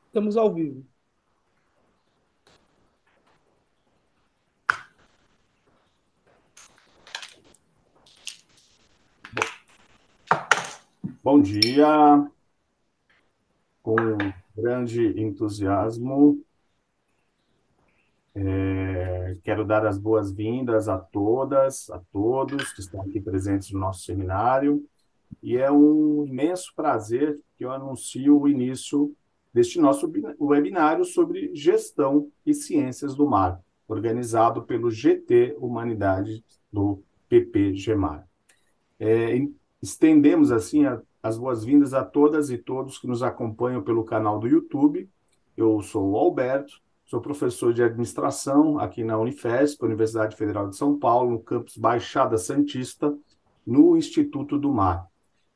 Estamos ao vivo. Bom dia, com grande entusiasmo. Quero dar as boas-vindas a todas, a todos que estão aqui presentes no nosso seminário. E é um imenso prazer que eu anuncio o início deste nosso webinário sobre gestão e ciências do mar, organizado pelo GT Humanidade do PPGMAR. Estendemos assim as boas-vindas a todas e todos que nos acompanham pelo canal do YouTube. Eu sou o Alberto, sou professor de administração aqui na Unifesp, Universidade Federal de São Paulo, no campus Baixada Santista, no Instituto do Mar.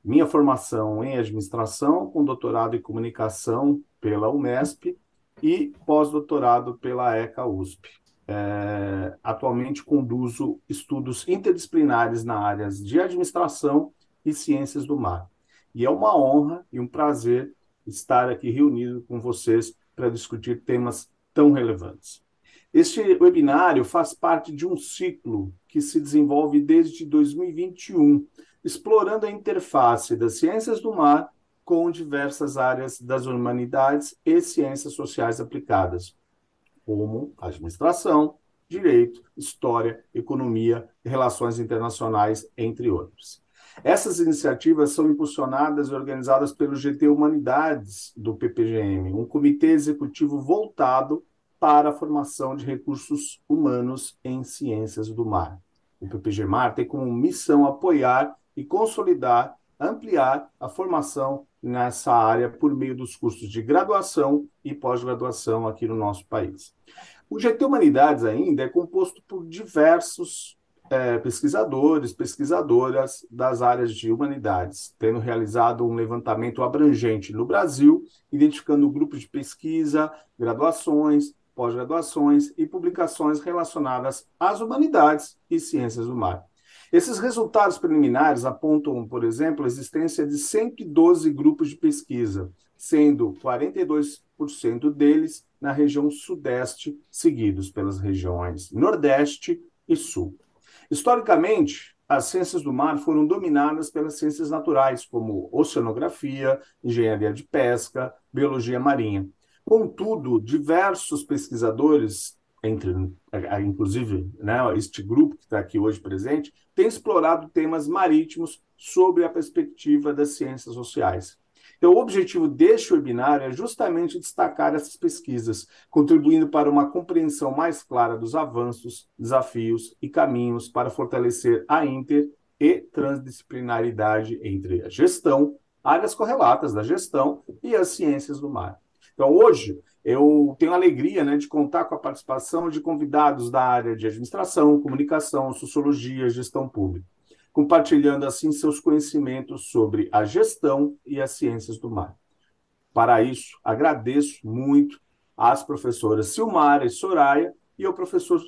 Minha formação em administração, com doutorado em comunicação pela Unesp e pós-doutorado pela ECA USP. Atualmente conduzo estudos interdisciplinares na áreas de administração e ciências do mar. E é uma honra e um prazer estar aqui reunido com vocês para discutir temas tão relevantes. Este webinário faz parte de um ciclo que se desenvolve desde 2021, explorando a interface das ciências do mar com diversas áreas das humanidades e ciências sociais aplicadas, como administração, direito, história, economia, relações internacionais, entre outros. Essas iniciativas são impulsionadas e organizadas pelo GT Humanidades do PPGM, um comitê executivo voltado para a formação de recursos humanos em ciências do mar. O PPGMAR tem como missão apoiar e consolidar, ampliar a formação nessa área por meio dos cursos de graduação e pós-graduação aqui no nosso país. O GT Humanidades ainda é composto por diversos pesquisadores, pesquisadoras das áreas de humanidades, tendo realizado um levantamento abrangente no Brasil, identificando grupos de pesquisa, graduações, pós-graduações e publicações relacionadas às humanidades e ciências do mar. Esses resultados preliminares apontam, por exemplo, a existência de 112 grupos de pesquisa, sendo 42% deles na região Sudeste, seguidos pelas regiões Nordeste e Sul. Historicamente, as ciências do mar foram dominadas pelas ciências naturais, como oceanografia, engenharia de pesca, biologia marinha. Contudo, diversos pesquisadores, inclusive, né, este grupo que está aqui hoje presente, tem explorado temas marítimos sob a perspectiva das ciências sociais. Então, o objetivo deste webinar é justamente destacar essas pesquisas, contribuindo para uma compreensão mais clara dos avanços, desafios e caminhos para fortalecer a e transdisciplinaridade entre a gestão, áreas correlatas da gestão e as ciências do mar. Então, hoje, eu tenho a alegria, né, de contar com a participação de convidados da área de administração, comunicação, sociologia, gestão pública, compartilhando assim seus conhecimentos sobre a gestão e as ciências do mar. Para isso, agradeço muito às professoras Silmara e Soraya e ao professor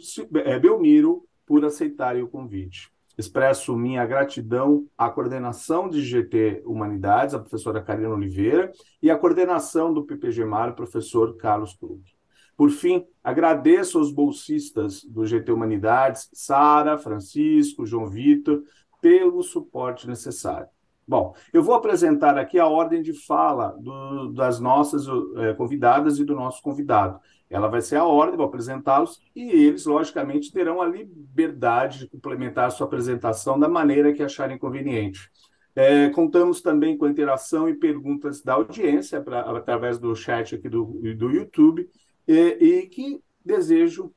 Belmiro por aceitarem o convite. Expresso minha gratidão à coordenação de GT Humanidades, a professora Karina Oliveira, e à coordenação do PPGMAR, o professor Carlos Klug. Por fim, agradeço aos bolsistas do GT Humanidades, Sara, Francisco, João Vitor, pelo suporte necessário. Bom, eu vou apresentar aqui a ordem de fala das nossas convidadas e do nosso convidado. Ela vai ser a ordem, vou apresentá-los, e eles, logicamente, terão a liberdade de complementar a sua apresentação da maneira que acharem conveniente. Contamos também com a interação e perguntas da audiência, através do chat aqui do YouTube, e que desejo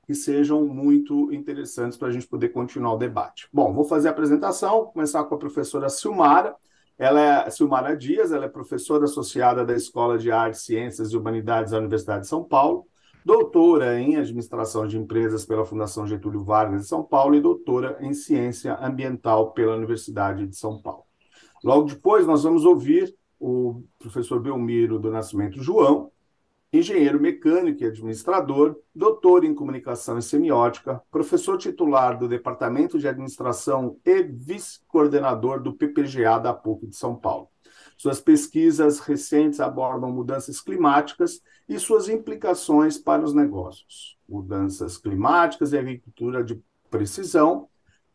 que sejam muito interessantes para a gente poder continuar o debate. Bom, vou fazer a apresentação, começar com a professora Silmara. Ela é Silmara Dias, ela é professora associada da Escola de Artes, Ciências e Humanidades da Universidade de São Paulo, doutora em Administração de Empresas pela Fundação Getúlio Vargas de São Paulo e doutora em Ciência Ambiental pela Universidade de São Paulo. Logo depois, nós vamos ouvir o professor Belmiro do Nascimento João, engenheiro mecânico e administrador, doutor em comunicação e semiótica, professor titular do Departamento de Administração e vice-coordenador do PPGA da PUC de São Paulo. Suas pesquisas recentes abordam mudanças climáticas e suas implicações para os negócios. Mudanças climáticas e agricultura de precisão,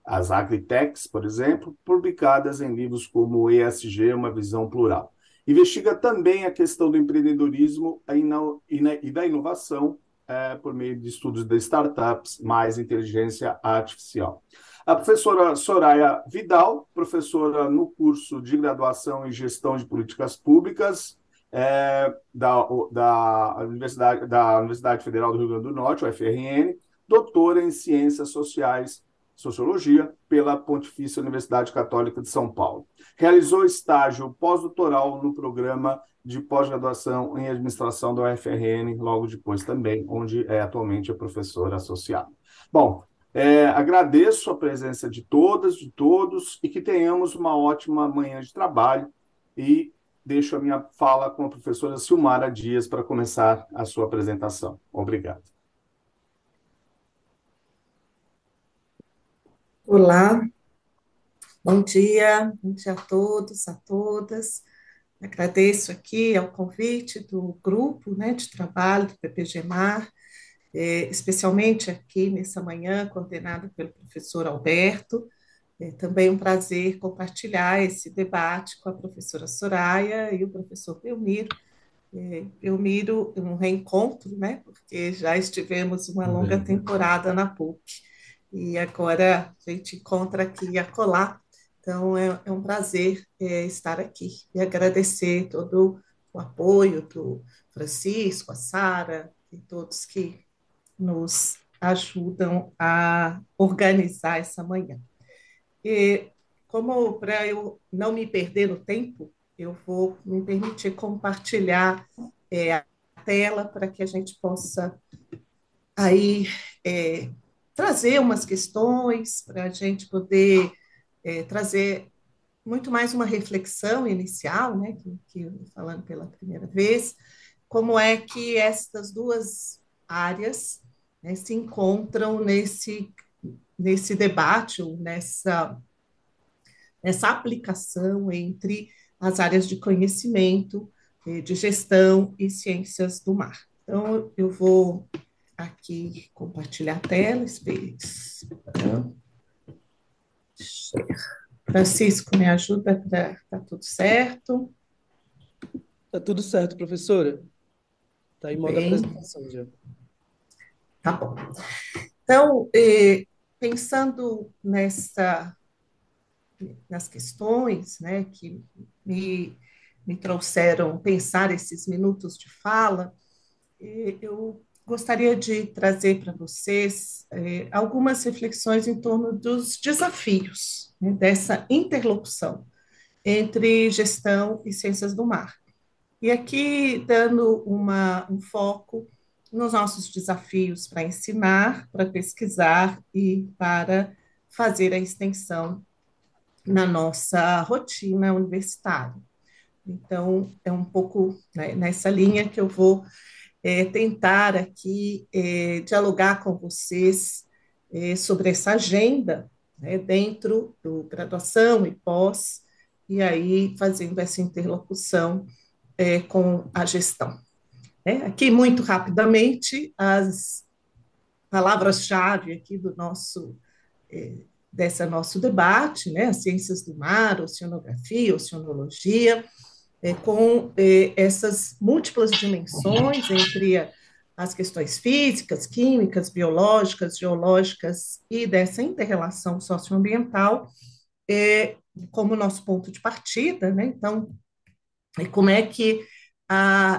as agritechs, por exemplo, publicadas em livros como ESG, Uma Visão Plural. Investiga também a questão do empreendedorismo e da inovação por meio de estudos de startups mais inteligência artificial. A professora Soraya Vidal, professora no curso de graduação em gestão de políticas públicas da Universidade Federal do Rio Grande do Norte, UFRN, doutora em ciências sociais, sociologia, pela Pontifícia Universidade Católica de São Paulo. Realizou estágio pós-doutoral no programa de pós-graduação em administração da UFRN, logo depois também, onde é atualmente a professora associada. Bom, agradeço a presença de todas, de todos, e que tenhamos uma ótima manhã de trabalho. E deixo a minha fala com a professora Silmara Dias para começar a sua apresentação. Obrigado. Olá, bom dia a todos, a todas. Agradeço aqui ao convite do grupo, né, de trabalho do PPG-MAR, especialmente aqui nessa manhã, coordenada pelo professor Alberto. É também um prazer compartilhar esse debate com a professora Soraya e o professor Belmiro. Belmiro, um reencontro, né, porque já estivemos uma longa temporada na PUC e agora a gente encontra aqui e acolá. Então, é um prazer estar aqui e agradecer todo o apoio do Francisco, a Sara e todos que nos ajudam a organizar essa manhã. E como para eu não me perder no tempo, eu vou me permitir compartilhar a tela para que a gente possa aí trazer umas questões para a gente poder trazer muito mais uma reflexão inicial, né, que falando pela primeira vez, como é que estas duas áreas, né, se encontram nesse debate, ou nessa aplicação entre as áreas de conhecimento, de gestão e ciências do mar. Então, eu vou aqui compartilhar a tela. Francisco, me ajuda para tá tudo certo? Tá tudo certo, professora. Tá em modo Bem, apresentação já. tá bom. Então, pensando nas questões, né, que me, me trouxeram pensar esses minutos de fala, eu gostaria de trazer para vocês algumas reflexões em torno dos desafios, né, dessa interlocução entre gestão e ciências do mar. E aqui dando um foco nos nossos desafios para ensinar, para pesquisar e para fazer a extensão na nossa rotina universitária. Então, é um pouco, né, nessa linha que eu vou tentar aqui dialogar com vocês sobre essa agenda, né, dentro do graduação e pós, e aí fazendo essa interlocução com a gestão. Né? Aqui, muito rapidamente, as palavras-chave aqui do desse nosso debate, né, as ciências do mar, oceanografia, oceanologia, com essas múltiplas dimensões entre as questões físicas, químicas, biológicas, geológicas e dessa inter-relação socioambiental, como nosso ponto de partida, né? Então, como é que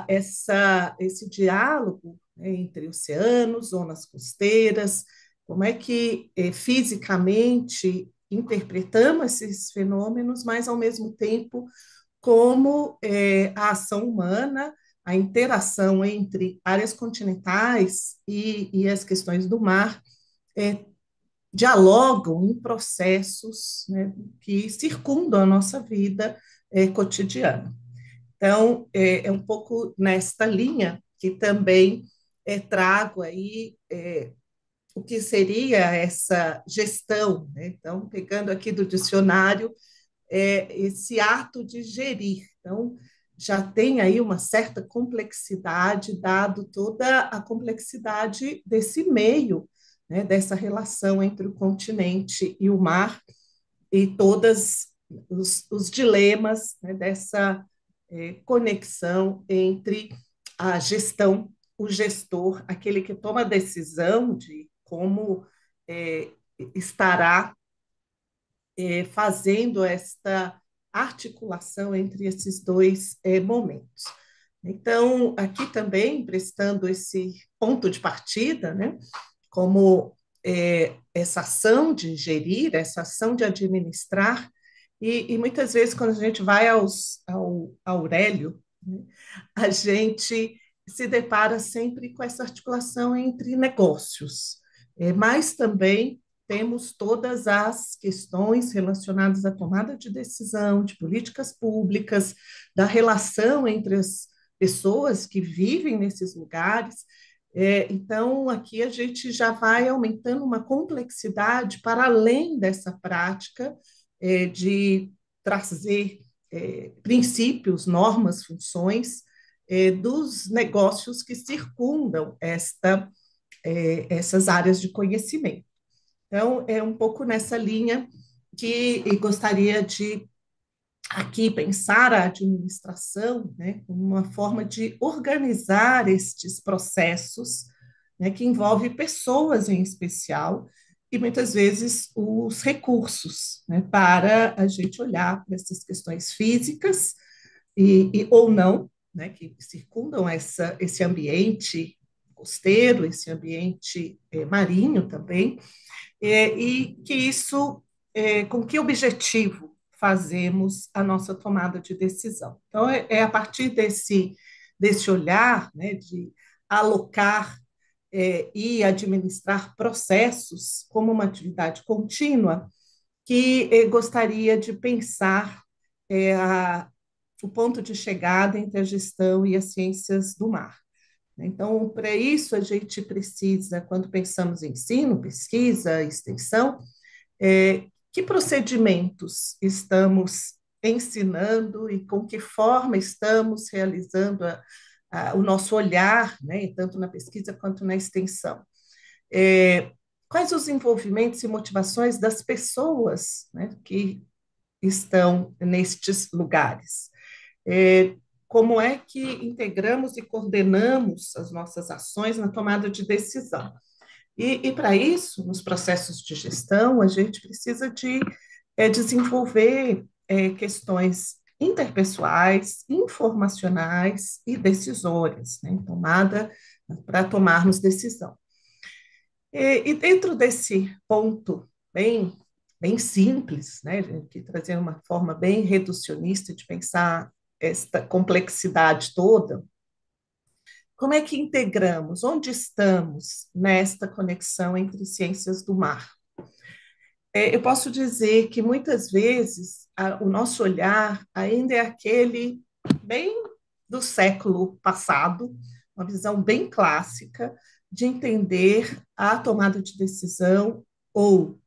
esse diálogo, né, entre oceanos, zonas costeiras, como é que fisicamente interpretamos esses fenômenos, mas ao mesmo tempo como a ação humana, a interação entre áreas continentais e as questões do mar dialogam em processos, né, que circundam a nossa vida cotidiana. Então, é um pouco nesta linha que também trago aí o que seria essa gestão, né? Então, pegando aqui do dicionário, esse ato de gerir, Então, já tem aí uma certa complexidade, dado toda a complexidade desse meio, né, dessa relação entre o continente e o mar, e todos os dilemas, né, dessa conexão entre a gestão, o gestor, aquele que toma a decisão de como é, estará fazendo esta articulação entre esses dois momentos. Então, aqui também, prestando esse ponto de partida, né, como essa ação de gerir, essa ação de administrar, e muitas vezes, quando a gente vai ao Aurélio, né, a gente se depara sempre com essa articulação entre negócios, mas também temos todas as questões relacionadas à tomada de decisão, de políticas públicas, da relação entre as pessoas que vivem nesses lugares. Então, aqui a gente já vai aumentando uma complexidade para além dessa prática de trazer princípios, normas, funções dos negócios que circundam essas áreas de conhecimento. Então, é um pouco nessa linha que eu gostaria de aqui pensar a administração, né, como uma forma de organizar estes processos, né, que envolve pessoas em especial e muitas vezes os recursos, né, para a gente olhar para essas questões físicas ou não, né, que circundam esse ambiente costeiro, esse ambiente marinho também, e que isso, com que objetivo fazemos a nossa tomada de decisão. Então, é a partir desse olhar, né, de alocar e administrar processos como uma atividade contínua, que gostaria de pensar o ponto de chegada entre a gestão e as ciências do mar. Então, para isso, a gente precisa, quando pensamos em ensino, pesquisa, extensão, que procedimentos estamos ensinando e com que forma estamos realizando o nosso olhar, né, tanto na pesquisa quanto na extensão. Quais os envolvimentos e motivações das pessoas, né, que estão nestes lugares? Como é que integramos e coordenamos as nossas ações na tomada de decisão? E para isso, nos processos de gestão, a gente precisa de desenvolver questões interpessoais, informacionais e decisórias, né, para tomarmos decisão. E dentro desse ponto bem simples, né, que trazer uma forma bem reducionista de pensar esta complexidade toda, como é que integramos? Onde estamos nesta conexão entre ciências do mar? Eu posso dizer que muitas vezes o nosso olhar ainda é aquele bem do século passado, uma visão bem clássica de entender a tomada de decisão ou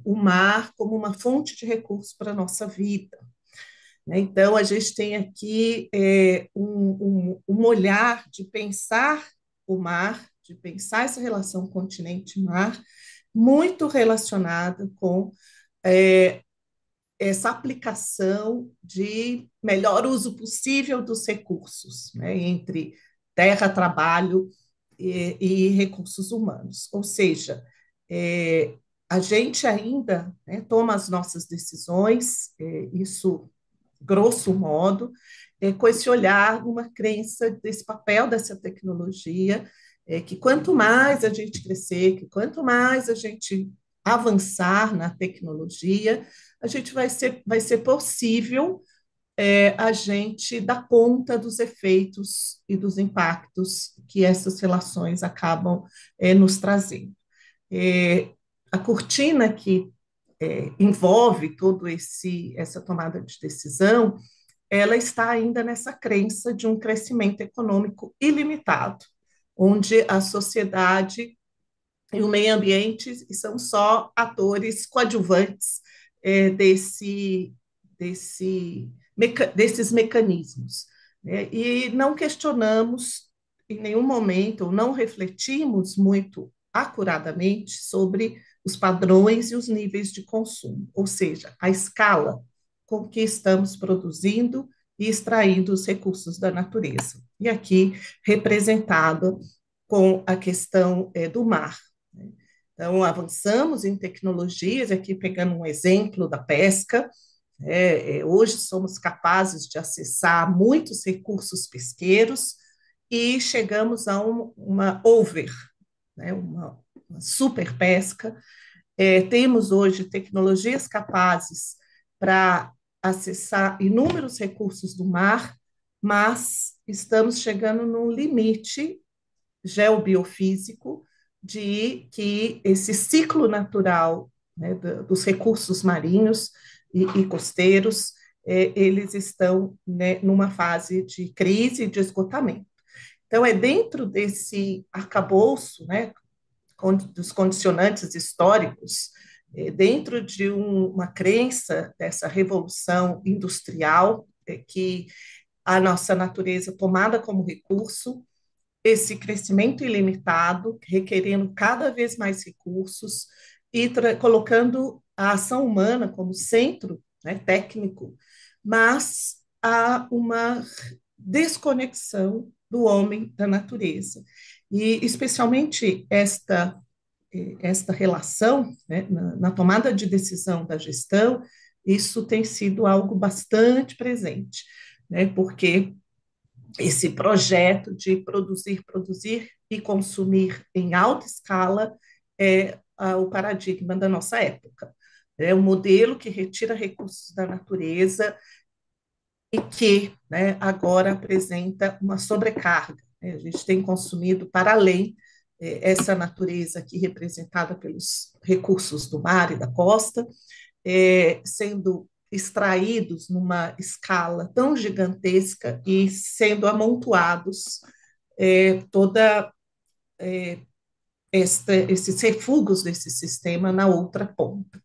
o mar como uma fonte de recursos para a nossa vida. Então, a gente tem aqui um olhar de pensar o mar, de pensar essa relação continente-mar, muito relacionada com essa aplicação de melhor uso possível dos recursos, né, entre terra, trabalho e recursos humanos. Ou seja, a gente ainda, né, toma as nossas decisões, isso grosso modo, com esse olhar, uma crença desse papel dessa tecnologia, que quanto mais a gente crescer, que quanto mais a gente avançar na tecnologia, a gente vai ser possível a gente dar conta dos efeitos e dos impactos que essas relações acabam nos trazendo. A cortina que envolve todo essa tomada de decisão, ela está ainda nessa crença de um crescimento econômico ilimitado, onde a sociedade e o meio ambiente são só atores coadjuvantes desse desses mecanismos, né? E não questionamos em nenhum momento, ou não refletimos muito acuradamente sobre os padrões e os níveis de consumo, ou seja, a escala com que estamos produzindo e extraindo os recursos da natureza. E aqui representado com a questão do mar, né? Então, avançamos em tecnologias, aqui pegando um exemplo da pesca, hoje somos capazes de acessar muitos recursos pesqueiros e chegamos a uma over, né, uma super pesca. Temos hoje tecnologias capazes para acessar inúmeros recursos do mar, mas estamos chegando num limite geobiofísico de que esse ciclo natural, né, dos recursos marinhos e costeiros, eles estão, né, numa fase de crise e de esgotamento. Então, é dentro desse arcabouço, né, dos condicionantes históricos, dentro de uma crença dessa revolução industrial, que a nossa natureza tomada como recurso, esse crescimento ilimitado, requerendo cada vez mais recursos e colocando a ação humana como centro, né, técnico, mas há uma desconexão do homem da natureza. E, especialmente, esta relação, né, na tomada de decisão da gestão, isso tem sido algo bastante presente, né, porque esse projeto de produzir e consumir em alta escala é o paradigma da nossa época. É um modelo que retira recursos da natureza e que, né, agora apresenta uma sobrecarga, né? A gente tem consumido para além essa natureza aqui representada pelos recursos do mar e da costa, sendo extraídos numa escala tão gigantesca e sendo amontoados toda esses refugos desse sistema na outra ponta,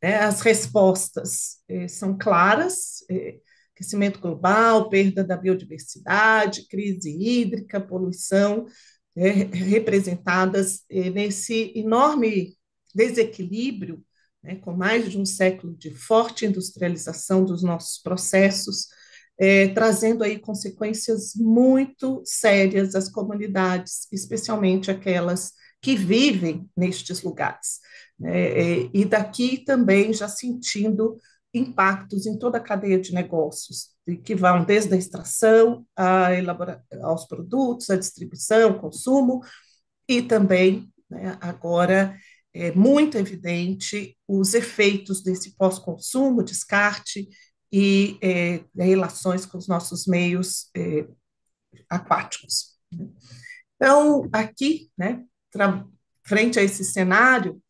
né? As respostas são claras: aquecimento global, perda da biodiversidade, crise hídrica, poluição, representadas nesse enorme desequilíbrio, né, com mais de um século de forte industrialização dos nossos processos, trazendo aí consequências muito sérias às comunidades, especialmente aquelas que vivem nestes lugares, né? E daqui também já sentindo impactos em toda a cadeia de negócios, que vão desde a extração aos produtos, a distribuição, consumo, e também, né, agora é muito evidente os efeitos desse pós-consumo, descarte e relações com os nossos meios aquáticos. Então, aqui, né, frente a esse cenário,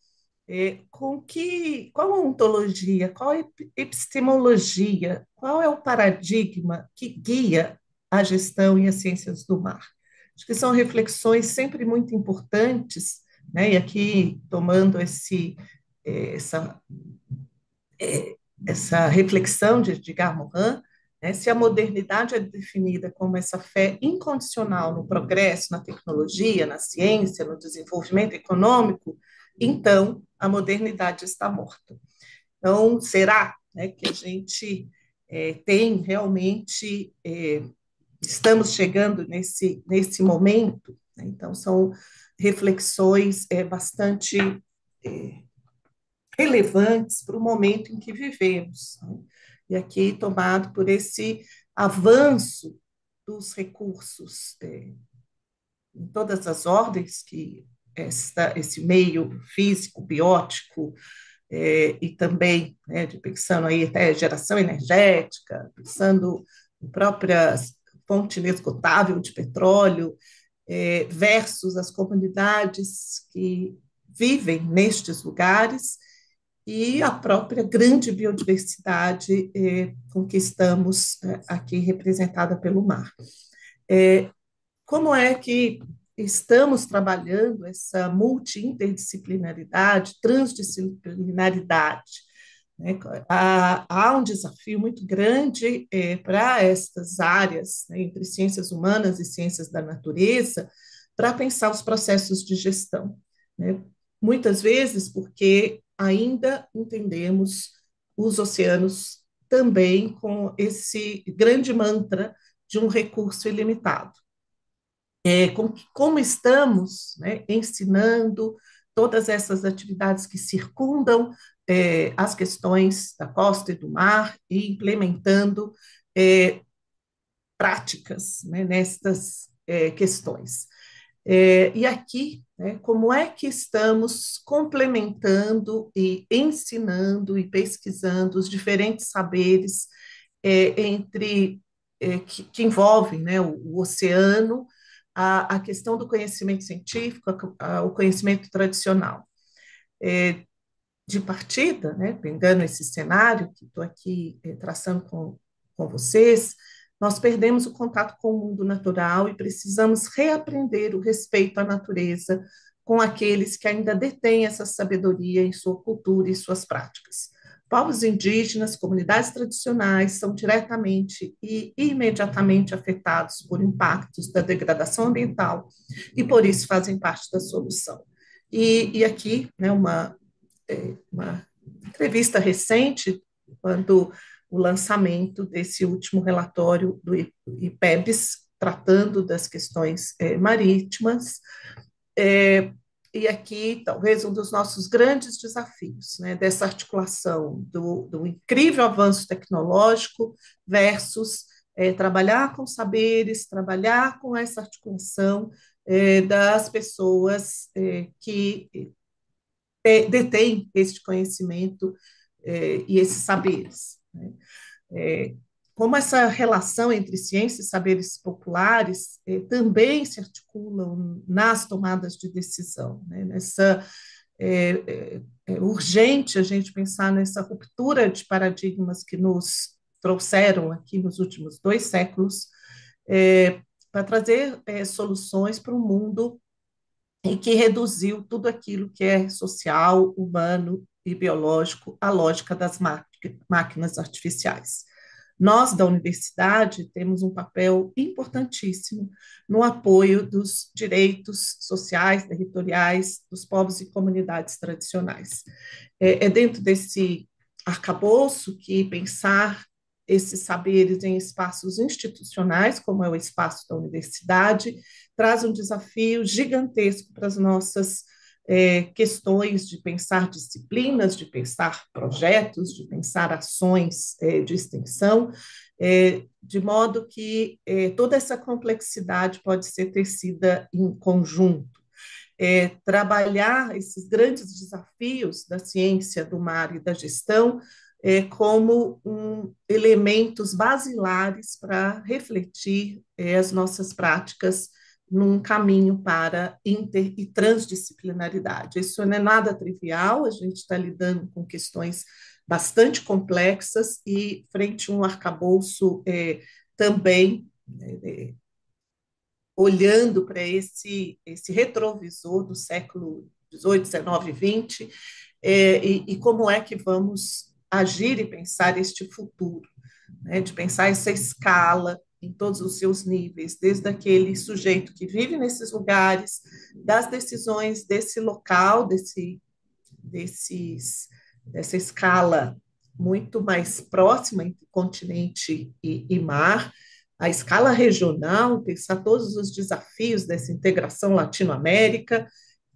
qual a ontologia, qual a epistemologia, qual é o paradigma que guia a gestão e as ciências do mar? Acho que são reflexões sempre muito importantes, né? E aqui tomando essa, essa reflexão de Edgar Morin, né? Se a modernidade é definida como essa fé incondicional no progresso, na tecnologia, na ciência, no desenvolvimento econômico, então a modernidade está morta. Então, será, né, que a gente tem realmente, estamos chegando nesse momento, né? Então, são reflexões bastante relevantes para o momento em que vivemos, né? E aqui tomado por esse avanço dos recursos em todas as ordens que esse meio físico, biótico, e também, né, pensando aí até geração energética, pensando em própria fonte inesgotável de petróleo, versus as comunidades que vivem nestes lugares e a própria grande biodiversidade com que estamos aqui representada pelo mar. Como é que estamos trabalhando essa multi-interdisciplinaridade, transdisciplinaridade, né? Há um desafio muito grande para estas áreas, né, entre ciências humanas e ciências da natureza, para pensar os processos de gestão, né? Muitas vezes porque ainda entendemos os oceanos também com esse grande mantra de um recurso ilimitado. Como estamos, né, ensinando todas essas atividades que circundam as questões da costa e do mar e implementando práticas, né, nestas questões. E aqui, né, como é que estamos complementando e ensinando e pesquisando os diferentes saberes entre que envolvem, né, o oceano, a questão do conhecimento científico, o conhecimento tradicional. De partida, né, pegando esse cenário que estou aqui traçando com vocês, nós perdemos o contato com o mundo natural e precisamos reaprender o respeito à natureza com aqueles que ainda detêm essa sabedoria em sua cultura e suas práticas. Povos indígenas, comunidades tradicionais são diretamente e imediatamente afetados por impactos da degradação ambiental e, por isso, fazem parte da solução. E aqui, né, uma entrevista recente, quando o lançamento desse último relatório do IPEBS, tratando das questões marítimas, e aqui talvez um dos nossos grandes desafios, né, dessa articulação do incrível avanço tecnológico versus trabalhar com saberes, trabalhar com essa articulação das pessoas que detém este conhecimento e esses saberes, né? Como essa relação entre ciência e saberes populares também se articulam nas tomadas de decisão, né? É urgente a gente pensar nessa ruptura de paradigmas que nos trouxeram aqui nos últimos 2 séculos, para trazer soluções para um mundo e que reduziu tudo aquilo que é social, humano e biológico à lógica das máquinas artificiais. Nós, da universidade, temos um papel importantíssimo no apoio dos direitos sociais, territoriais, dos povos e comunidades tradicionais. É dentro desse arcabouço que pensar esses saberes em espaços institucionais, como é o espaço da universidade, traz um desafio gigantesco para as nossas questões de pensar disciplinas, de pensar projetos, de pensar ações de extensão, de modo que toda essa complexidade pode ser tecida em conjunto. Trabalhar esses grandes desafios da ciência do mar e da gestão como elementos basilares para refletir as nossas práticas num caminho para inter e transdisciplinaridade. Isso não é nada trivial, a gente está lidando com questões bastante complexas e frente a um arcabouço também olhando para esse retrovisor do século XVIII, XIX e XX, e como é que vamos agir e pensar este futuro, né, de pensar essa escala em todos os seus níveis, desde aquele sujeito que vive nesses lugares, das decisões desse local, dessa escala muito mais próxima entre continente e mar, a escala regional, pensar todos os desafios dessa integração Latino-América,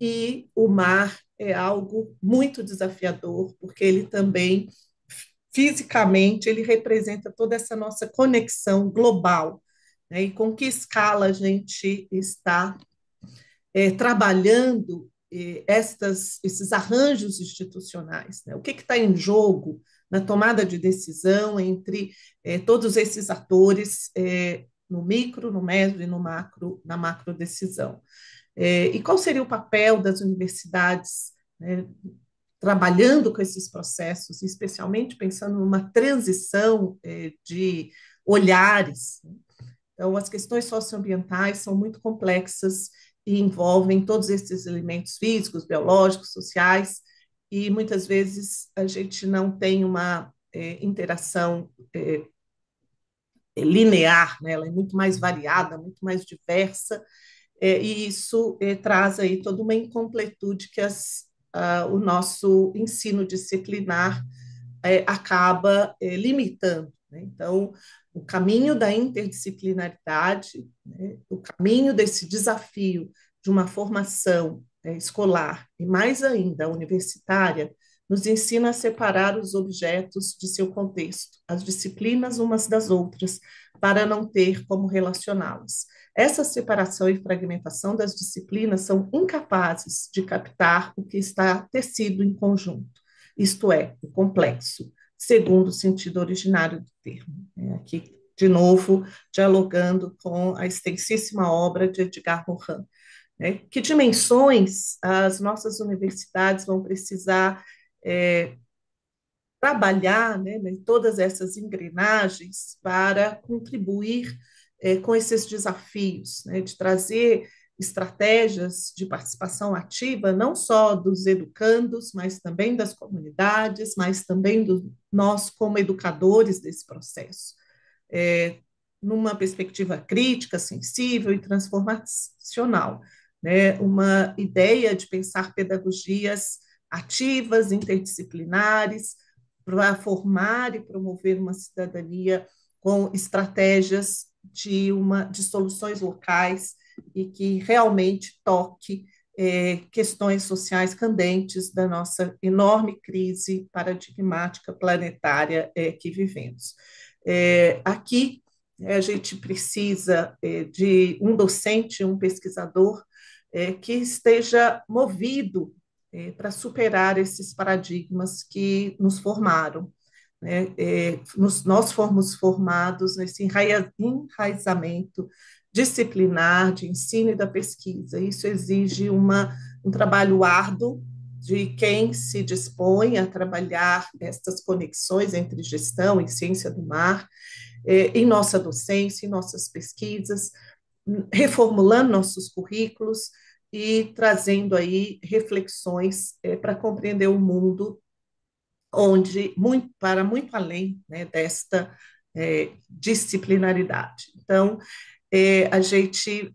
e o mar é algo muito desafiador, porque ele também, fisicamente, ele representa toda essa nossa conexão global, né? E com que escala a gente está trabalhando esses arranjos institucionais, né? O que está em jogo na tomada de decisão entre todos esses atores no micro, no médio e no macro, na macro decisão. E qual seria o papel das universidades, né, trabalhando com esses processos, especialmente pensando numa transição de olhares. Então, as questões socioambientais são muito complexas e envolvem todos esses elementos físicos, biológicos, sociais, e muitas vezes a gente não tem uma interação linear, né? Ela é muito mais variada, muito mais diversa, e isso traz aí toda uma incompletude que o nosso ensino disciplinar acaba limitando, né? Então, o caminho da interdisciplinaridade, né, o caminho desse desafio de uma formação escolar e mais ainda universitária, nos ensina a separar os objetos de seu contexto, as disciplinas umas das outras, para não ter como relacioná-las. Essa separação e fragmentação das disciplinas são incapazes de captar o que está tecido em conjunto, isto é, o complexo, segundo o sentido originário do termo. Aqui, de novo, dialogando com a extensíssima obra de Edgar Morin. Que dimensões as nossas universidades vão precisar trabalhar, né, em todas essas engrenagens para contribuir com esses desafios, né, de trazer estratégias de participação ativa, não só dos educandos, mas também das comunidades, mas também do nós como educadores desse processo, numa perspectiva crítica, sensível e transformacional, né, uma ideia de pensar pedagogias ativas, interdisciplinares, para formar e promover uma cidadania com estratégias de soluções locais e que realmente toque questões sociais candentes da nossa enorme crise paradigmática planetária que vivemos. Aqui a gente precisa de um docente, um pesquisador que esteja movido para superar esses paradigmas que nos formaram, né? Nós fomos formados nesse enraizamento disciplinar de ensino e da pesquisa. Isso exige um trabalho árduo de quem se dispõe a trabalhar estas conexões entre gestão e ciência do mar, em nossa docência, em nossas pesquisas, reformulando nossos currículos e trazendo aí reflexões para compreender o mundo onde para muito além, né, desta disciplinaridade. Então, a gente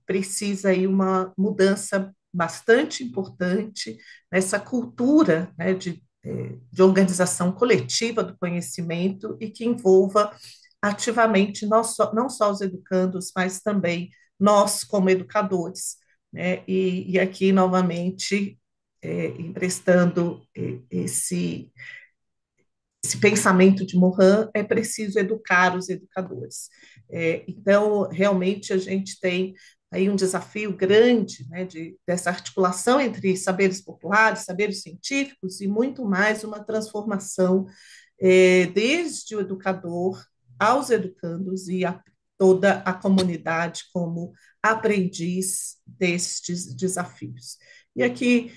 precisa aí uma mudança bastante importante nessa cultura, né, de organização coletiva do conhecimento e que envolva ativamente não só os educandos, mas também nós como educadores, né? E aqui, novamente, emprestando esse pensamento de Morin, é preciso educar os educadores. Então, realmente, a gente tem aí um desafio grande, né, dessa articulação entre saberes populares, saberes científicos e muito mais uma transformação desde o educador aos educandos e a toda a comunidade como aprendiz destes desafios. E aqui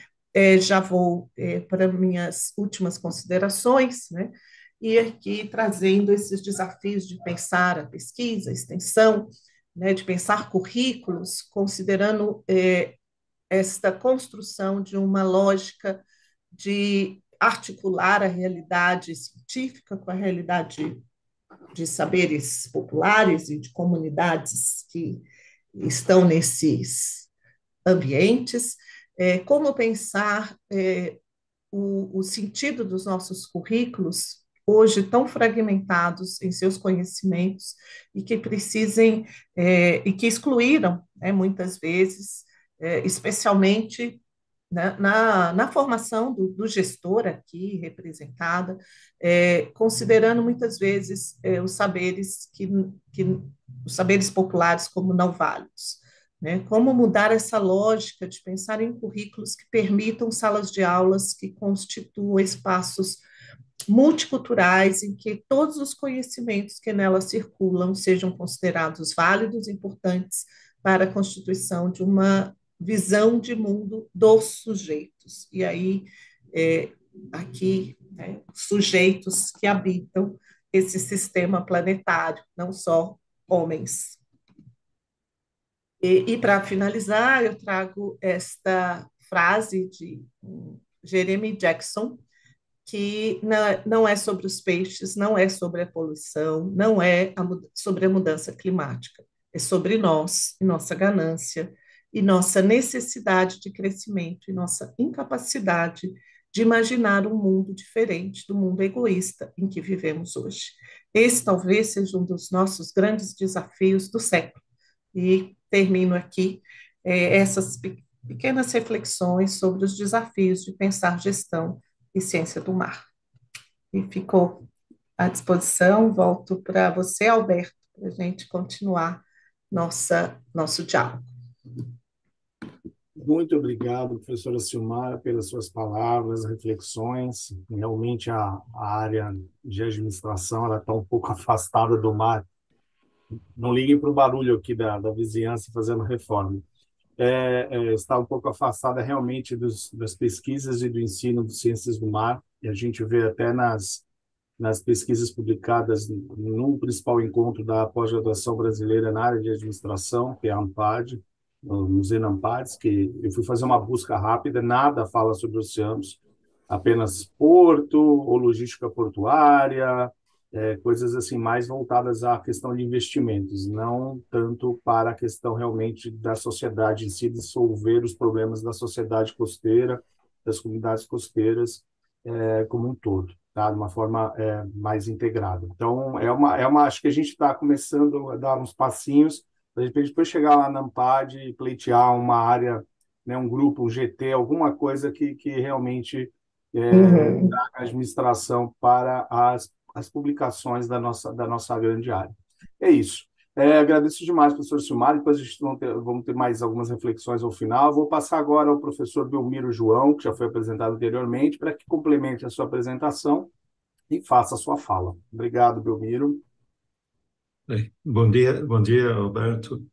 já vou para minhas últimas considerações, né? E aqui trazendo esses desafios de pensar a pesquisa, a extensão, né, de pensar currículos, considerando esta construção de uma lógica de articular a realidade científica com a realidade de saberes populares e de comunidades que estão nesses ambientes, como pensar o sentido dos nossos currículos hoje tão fragmentados em seus conhecimentos e que precisem e que excluíram, né, muitas vezes, especialmente na formação do gestor aqui representada, considerando muitas vezes os saberes populares como não válidos. Né? Como mudar essa lógica de pensar em currículos que permitam salas de aulas que constituam espaços multiculturais em que todos os conhecimentos que nelas circulam sejam considerados válidos e importantes para a constituição de uma visão de mundo dos sujeitos. E aí, aqui, né, sujeitos que habitam esse sistema planetário, não só homens. E para finalizar, eu trago esta frase de um Jeremy Jackson, que não é sobre os peixes, não é sobre a poluição, não é sobre a mudança climática, é sobre nós e nossa ganância e nossa necessidade de crescimento e nossa incapacidade de imaginar um mundo diferente do mundo egoísta em que vivemos hoje. Esse talvez seja um dos nossos grandes desafios do século. E termino aqui essas pequenas reflexões sobre os desafios de pensar gestão e ciência do mar. E ficou à disposição, volto para você, Alberto, para a gente continuar nosso diálogo. Muito obrigado, professora Silmara, pelas suas palavras, reflexões. Realmente a área de administração ela está um pouco afastada do mar. Não liguem para o barulho aqui da vizinhança fazendo reforma. Está um pouco afastada realmente das pesquisas e do ensino de ciências do mar, e a gente vê até nas pesquisas publicadas no principal encontro da pós-graduação brasileira na área de administração, que é a ANPAD, nos ENAMPADs, que eu fui fazer uma busca rápida, nada fala sobre oceanos, apenas porto ou logística portuária, coisas assim mais voltadas à questão de investimentos, não tanto para a questão realmente da sociedade em si, dissolver os problemas da sociedade costeira, das comunidades costeiras como um todo, tá? De uma forma mais integrada. Então, acho que a gente está começando a dar uns passinhos para depois chegar lá na ANPAD e pleitear uma área, né, um grupo, um GT, alguma coisa que realmente traga a administração para as publicações da nossa grande área. É isso. Agradeço demais, professor Silmar. Depois a gente vamos ter mais algumas reflexões ao final. Vou passar agora ao professor Belmiro João, que já foi apresentado anteriormente, para que complemente a sua apresentação e faça a sua fala. Obrigado, Belmiro. Bom dia, Alberto.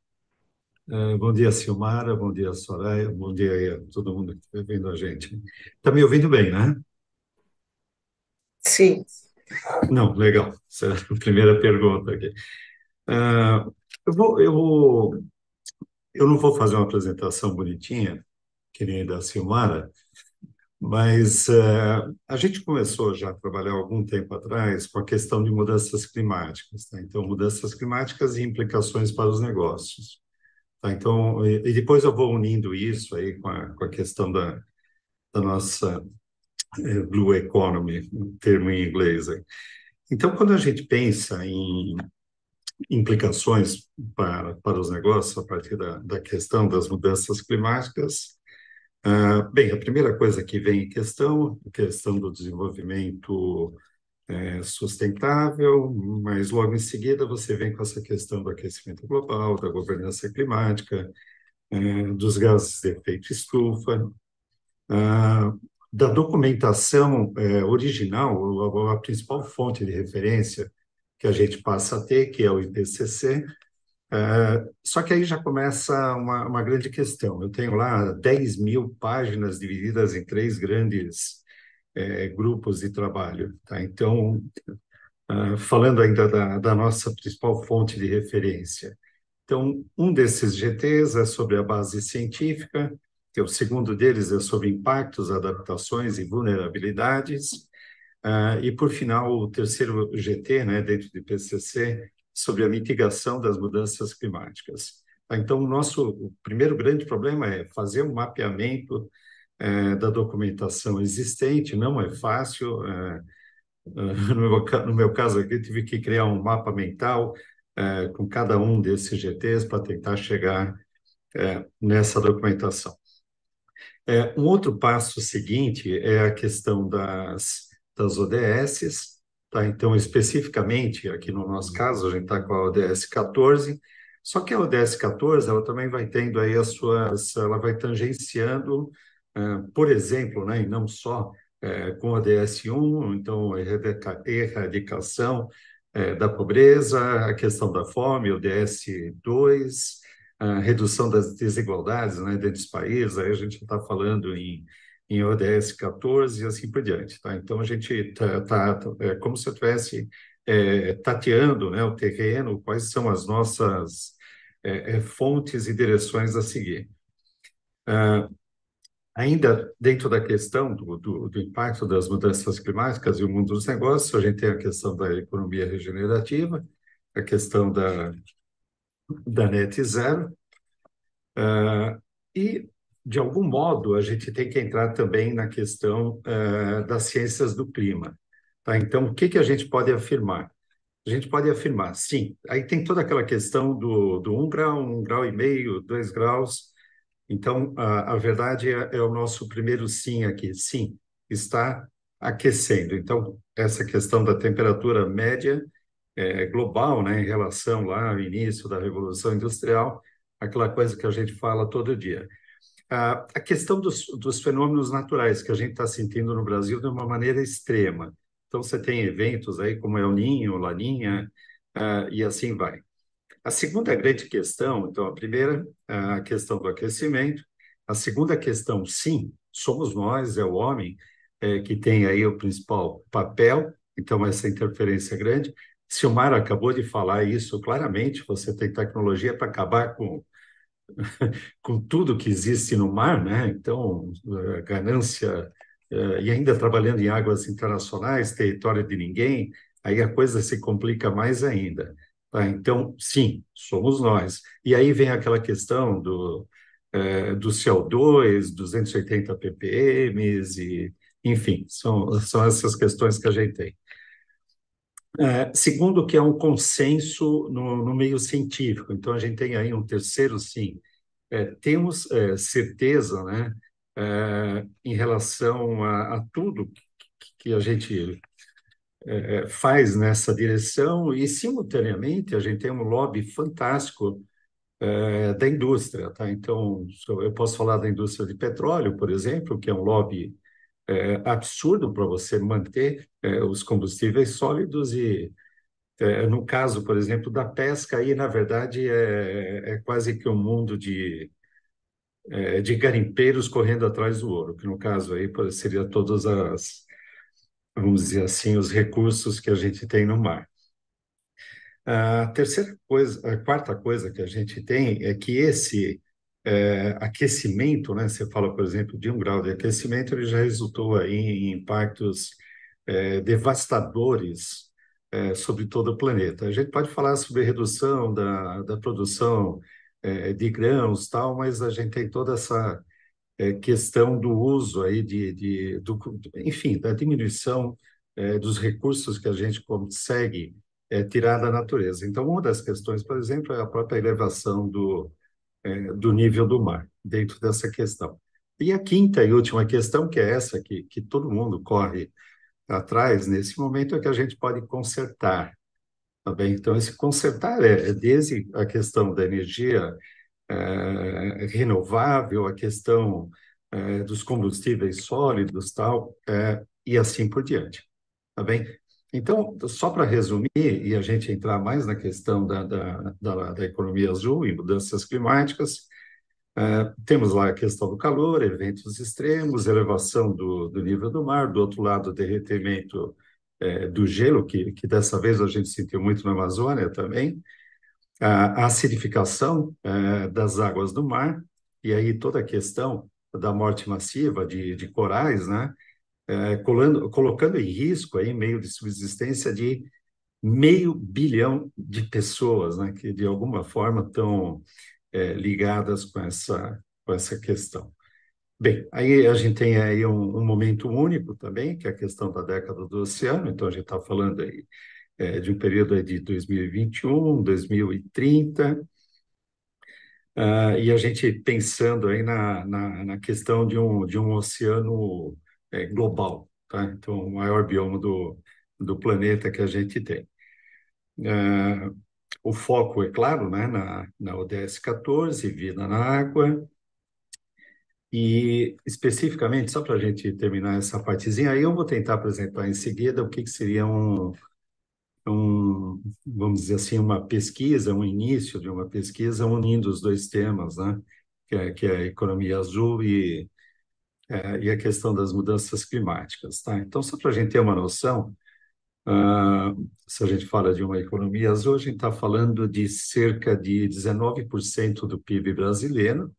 Bom dia, Silmara. Bom dia, Soraya. Bom dia aí a todo mundo que está vendo a gente. Está me ouvindo bem, né? Sim. Não, legal. Essa é a primeira pergunta aqui. Eu não vou fazer uma apresentação bonitinha, que nem a da Silmara, mas a gente começou já a trabalhar algum tempo atrás com a questão de mudanças climáticas, tá? Então, mudanças climáticas e implicações para os negócios. Tá? Então, e depois eu vou unindo isso aí com a questão da nossa Blue Economy, um termo em inglês aí. Então, quando a gente pensa em implicações para os negócios a partir da questão das mudanças climáticas, bem, a primeira coisa que vem em questão, a questão do desenvolvimento sustentável, mas logo em seguida você vem com essa questão do aquecimento global, da governança climática, dos gases de efeito estufa, da documentação original, a principal fonte de referência que a gente passa a ter, que é o IPCC. Só que aí já começa uma grande questão. Eu tenho lá 10.000 páginas divididas em 3 grandes grupos de trabalho. Tá? Então, falando ainda da nossa principal fonte de referência. Então, um desses GTs é sobre a base científica, que o segundo deles é sobre impactos, adaptações e vulnerabilidades, e, por final, o terceiro GT, né, dentro do IPCC, sobre a mitigação das mudanças climáticas. Então, o primeiro grande problema é fazer um mapeamento da documentação existente, não é fácil. No meu caso aqui, eu tive que criar um mapa mental com cada um desses GTs para tentar chegar nessa documentação. Um outro passo seguinte é a questão das ODSs, tá? Então, especificamente, aqui no nosso caso, a gente está com a ODS 14, só que a ODS 14, ela também vai tendo aí ela vai tangenciando, por exemplo, né, e não só com a ODS 1, então, erradicação da pobreza, a questão da fome, o ODS 2, a redução das desigualdades, né, dentro dos países, aí a gente está falando em ODS 14 e assim por diante. Tá? Então, a gente está como se eu estivesse tateando, né, o terreno, quais são as nossas fontes e direções a seguir. Ainda dentro da questão do impacto das mudanças climáticas e o mundo dos negócios, a gente tem a questão da economia regenerativa, a questão da net zero, e, de algum modo, a gente tem que entrar também na questão das ciências do clima. Tá? Então, o que que a gente pode afirmar? A gente pode afirmar, sim, aí tem toda aquela questão do 1 grau, 1,5 graus, 2 graus. Então, a verdade é o nosso primeiro sim aqui. Sim, está aquecendo. Então, essa questão da temperatura média global, né, em relação lá ao início da Revolução Industrial, aquela coisa que a gente fala todo dia. A questão dos fenômenos naturais que a gente está sentindo no Brasil de uma maneira extrema. Então, você tem eventos aí como El Niño, Laninha, e assim vai. A segunda grande questão, então, a primeira, a questão do aquecimento. A segunda questão, sim, somos nós, é o homem, que tem aí o principal papel, então, essa interferência é grande. Silmar acabou de falar isso claramente, você tem tecnologia para acabar com tudo que existe no mar, né? Então, ganância, e ainda trabalhando em águas internacionais, território de ninguém, aí a coisa se complica mais ainda. Tá? Então, sim, somos nós. E aí vem aquela questão do CO2, 280 ppm, enfim, são essas questões que a gente tem. Segundo, que é um consenso no meio científico. Então, a gente tem aí um terceiro sim. Temos certeza, né, em relação a tudo que a gente faz nessa direção e, simultaneamente, a gente tem um lobby fantástico da indústria, tá? Então, eu posso falar da indústria de petróleo, por exemplo, que é um lobby absurdo para você manter os combustíveis sólidos e, no caso, por exemplo, da pesca, aí, na verdade, é quase que um mundo de garimpeiros correndo atrás do ouro, que no caso aí seria todas vamos dizer assim, os recursos que a gente tem no mar. A terceira coisa, a quarta coisa que a gente tem é que esse aquecimento, né? Você fala, por exemplo, de 1 grau de aquecimento, ele já resultou aí em impactos devastadores sobre todo o planeta. A gente pode falar sobre redução da produção de grãos, tal, mas a gente tem toda essa questão do uso aí enfim, da diminuição dos recursos que a gente consegue tirar da natureza. Então, uma das questões, por exemplo, é a própria elevação do nível do mar, dentro dessa questão. E a quinta e última questão, que é essa que todo mundo corre atrás nesse momento, é que a gente pode consertar, tá bem? Então, esse consertar é desde a questão da energia renovável, a questão dos combustíveis sólidos, tal, e assim por diante, tá bem? Então, só para resumir e a gente entrar mais na questão da economia azul e mudanças climáticas, temos lá a questão do calor, eventos extremos, elevação do nível do mar, do outro lado, derretimento do gelo, que dessa vez a gente sentiu muito na Amazônia também, a acidificação das águas do mar, e aí toda a questão da morte massiva de corais, né? Colocando em risco aí meio de subsistência de 500 milhão de pessoas, né? Que de alguma forma estão ligadas com essa questão. Bem, aí a gente tem aí um momento único também, que é a questão da década do oceano, então a gente está falando aí de um período aí de 2021, 2030, e a gente pensando aí na questão de um oceano global, tá? Então, o maior bioma do planeta que a gente tem. O foco, é claro, né, na ODS 14, vida na água, e especificamente, só para a gente terminar essa partezinha, aí eu vou tentar apresentar em seguida o que seria vamos dizer assim, uma pesquisa, um início de uma pesquisa unindo os dois temas, né? Que é a economia azul e a questão das mudanças climáticas, tá? Então, só para a gente ter uma noção, se a gente fala de uma economia azul, a gente está falando de cerca de 19% do PIB brasileiro,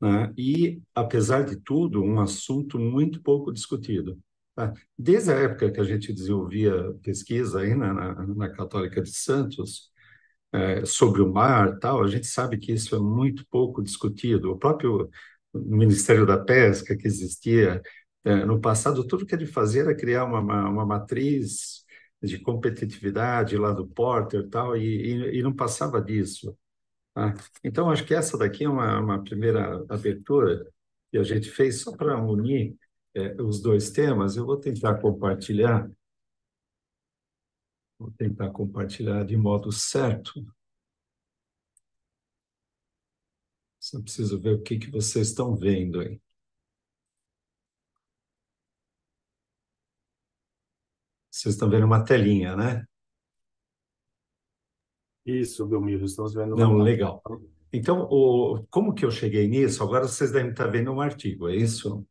né? E, apesar de tudo, um assunto muito pouco discutido. Tá? Desde a época que a gente desenvolvia pesquisa aí na Católica de Santos, sobre o mar, tal, a gente sabe que isso é muito pouco discutido. O próprio Ministério da Pesca que existia no passado, tudo que ele fazia era criar uma matriz de competitividade lá do Porter, tal, e não passava disso. Tá? Então, acho que essa daqui é uma primeira abertura que a gente fez só para unir os dois temas. Eu vou tentar compartilhar de modo certo. Só preciso ver o que vocês estão vendo aí. Vocês estão vendo uma telinha, né? Isso, Belmiro, estamos vendo uma Não, imagem. legal. Então, como que eu cheguei nisso? Agora vocês devem estar vendo um artigo, é isso?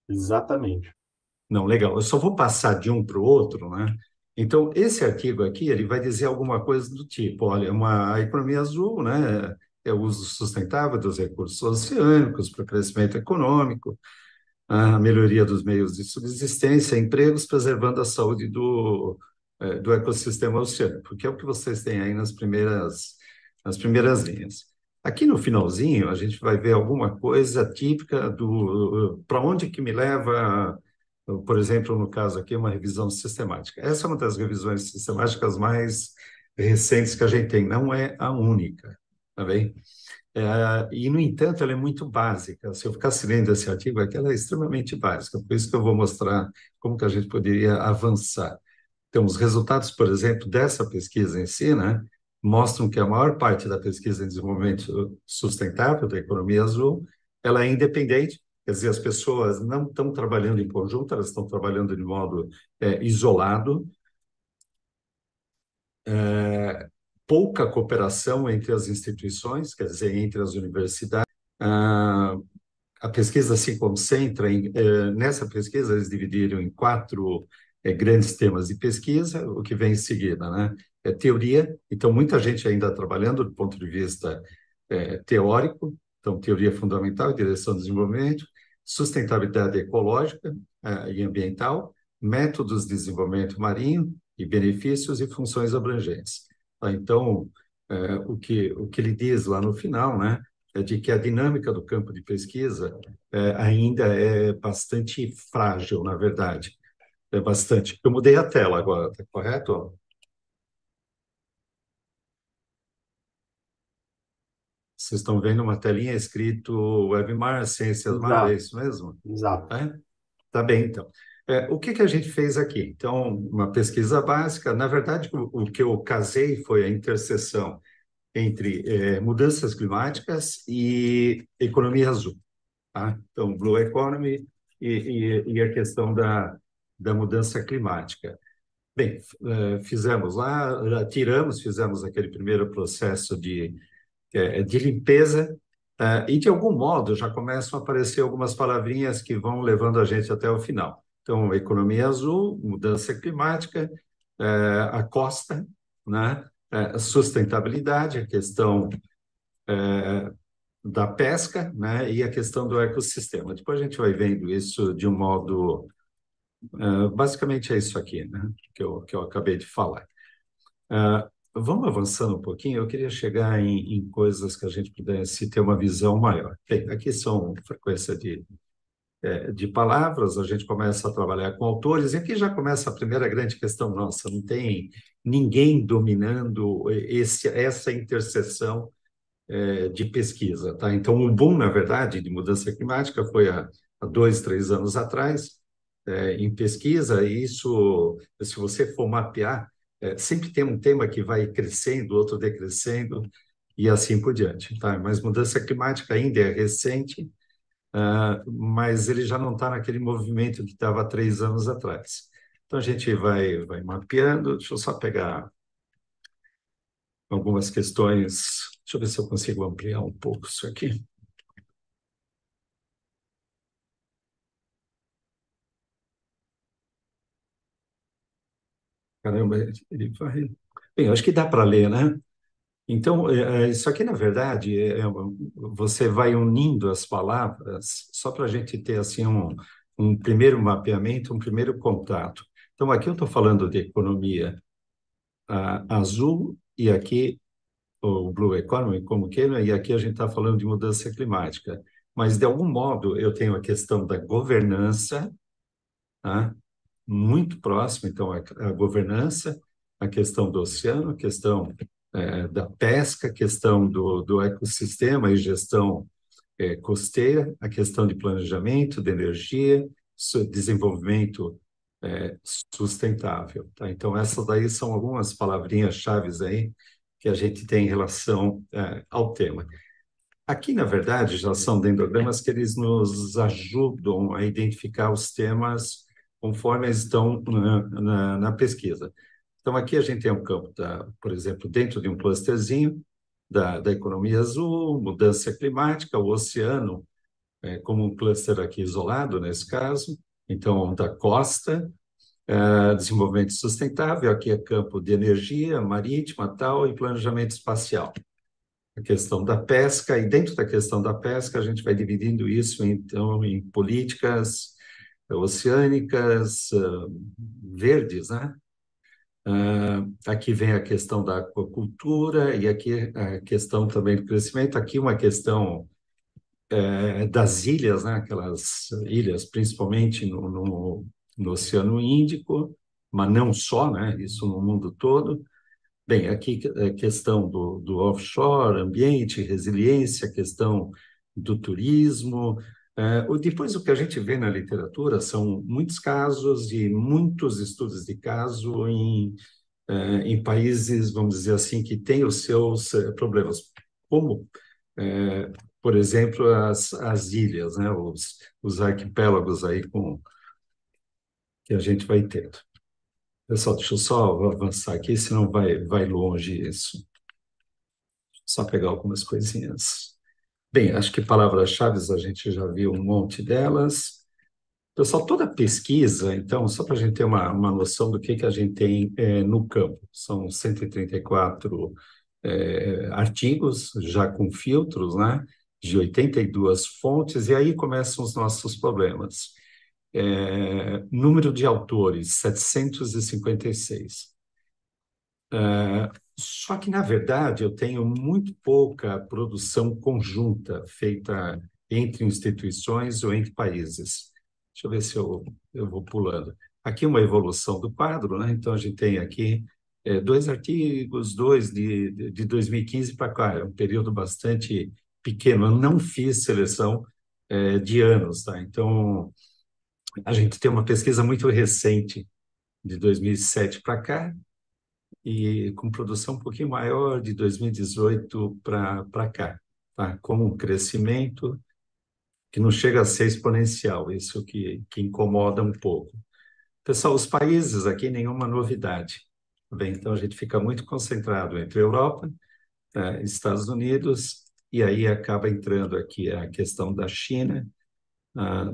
Exatamente. Não, legal. Eu só vou passar de um para o outro, né? Então, esse artigo aqui, ele vai dizer alguma coisa do tipo, olha, a economia azul, né, é o uso sustentável dos recursos oceânicos para o crescimento econômico, a melhoria dos meios de subsistência, empregos, preservando a saúde do ecossistema oceânico, que é o que vocês têm aí nas primeiras linhas. Aqui no finalzinho, a gente vai ver alguma coisa típica do para onde que me leva, por exemplo, no caso aqui, uma revisão sistemática. Essa é uma das revisões sistemáticas mais recentes que a gente tem, não é a única, tá bem? E, no entanto, ela é muito básica. Se eu ficasse lendo esse artigo aqui, ela é extremamente básica. Por isso que eu vou mostrar como que a gente poderia avançar. Então, os resultados, por exemplo, dessa pesquisa em si, né, mostram que a maior parte da pesquisa em desenvolvimento sustentável da economia azul, ela é independente, quer dizer, as pessoas não estão trabalhando em conjunto, elas estão trabalhando de modo isolado, pouca cooperação entre as instituições, quer dizer, entre as universidades. A pesquisa se concentra nessa pesquisa, eles dividiram em quatro grandes temas de pesquisa, o que vem em seguida, né? É teoria, então muita gente ainda trabalhando do ponto de vista teórico, então teoria fundamental, direção do desenvolvimento, sustentabilidade ecológica e ambiental, métodos de desenvolvimento marinho e benefícios e funções abrangentes. Tá? Então, o que ele diz lá no final, né? É de que a dinâmica do campo de pesquisa ainda é bastante frágil, na verdade. É bastante. Eu mudei a tela agora, tá correto? Vocês estão vendo uma telinha escrito Webmar, Ciências Mar, é Exato, isso mesmo? exato. Tá bem, então. O que a gente fez aqui? Então, uma pesquisa básica. Na verdade, o que eu casei foi a interseção entre mudanças climáticas e economia azul. Tá? Então, Blue Economy e a questão da mudança climática. Bem, fizemos lá, fizemos aquele primeiro processo de limpeza, e de algum modo já começam a aparecer algumas palavrinhas que vão levando a gente até o final. Então, economia azul, mudança climática, a costa, né? Sustentabilidade, a questão da pesca, né, e a questão do ecossistema. Depois a gente vai vendo isso de um modo, basicamente é isso aqui, né, que eu acabei de falar. Vamos avançando um pouquinho, eu queria chegar em coisas que a gente pudesse ter uma visão maior. Bem, aqui são frequência de palavras, a gente começa a trabalhar com autores, e aqui já começa a primeira grande questão nossa, não tem ninguém dominando essa interseção de pesquisa, tá? Então, o boom, na verdade, de mudança climática foi há 2, 3 anos atrás, em pesquisa, e isso, se você for mapear, sempre tem um tema que vai crescendo, outro decrescendo, e assim por diante, tá? Mas mudança climática ainda é recente, mas ele já não está naquele movimento que estava há 3 anos atrás. Então, a gente vai mapeando, deixa eu só pegar algumas questões. Deixa eu ver se eu consigo ampliar um pouco isso aqui. Caramba, ele vai. Bem, eu acho que dá para ler, né? Então, isso aqui, na verdade, você vai unindo as palavras só para a gente ter assim um primeiro mapeamento, um primeiro contato. Então, aqui eu estou falando de economia azul e aqui o Blue Economy, como queira, e aqui a gente está falando de mudança climática. Mas, de algum modo, eu tenho a questão da governança, tá? Muito próximo, então, a governança, a questão do oceano, a questão da pesca, a questão do ecossistema e gestão costeira, a questão de planejamento, de energia, desenvolvimento sustentável. Tá? Então, essas daí são algumas palavrinhas-chave aí que a gente tem em relação ao tema. Aqui, na verdade, já são dendrogramas que eles nos ajudam a identificar os temas conforme eles estão na pesquisa. Então, aqui a gente tem um campo, por exemplo, dentro de um clusterzinho da economia azul, mudança climática, o oceano, como um cluster aqui isolado, nesse caso, então, da costa, desenvolvimento sustentável, aqui é campo de energia marítima, tal, e planejamento espacial. A questão da pesca, e dentro da questão da pesca, a gente vai dividindo isso, então, em políticas oceânicas, verdes, né? Aqui vem a questão da aquacultura e aqui a questão também do crescimento. Aqui uma questão das ilhas, né? Aquelas ilhas, principalmente no Oceano Índico, mas não só, né? Isso no mundo todo. Bem, aqui a questão do offshore, ambiente, resiliência, questão do turismo. Depois, o que a gente vê na literatura são muitos casos e muitos estudos de caso em países, vamos dizer assim, que têm os seus problemas, como, por exemplo, as ilhas, né? Os arquipélagos aí que a gente vai tendo. Pessoal, deixa eu só avançar aqui, senão vai longe isso. Só pegar algumas coisinhas. Bem, acho que palavras-chave a gente já viu um monte delas. Pessoal, toda pesquisa, então, só para a gente ter uma noção do que a gente tem no campo. São 134 artigos, já com filtros, né? De 82 fontes, e aí começam os nossos problemas. Número de autores, 756. Só que, na verdade, eu tenho muito pouca produção conjunta feita entre instituições ou entre países. Deixa eu ver se eu vou pulando. Aqui uma evolução do quadro, né? Então, a gente tem aqui dois artigos, dois de 2015 para cá, é um período bastante pequeno. Eu não fiz seleção de anos, tá? Então, a gente tem uma pesquisa muito recente, de 2007 para cá, e com produção um pouquinho maior de 2018 para cá, tá? Com um crescimento que não chega a ser exponencial, isso que incomoda um pouco. Pessoal, os países aqui, nenhuma novidade. Bem, então a gente fica muito concentrado entre Europa, Estados Unidos, e aí acaba entrando aqui a questão da China,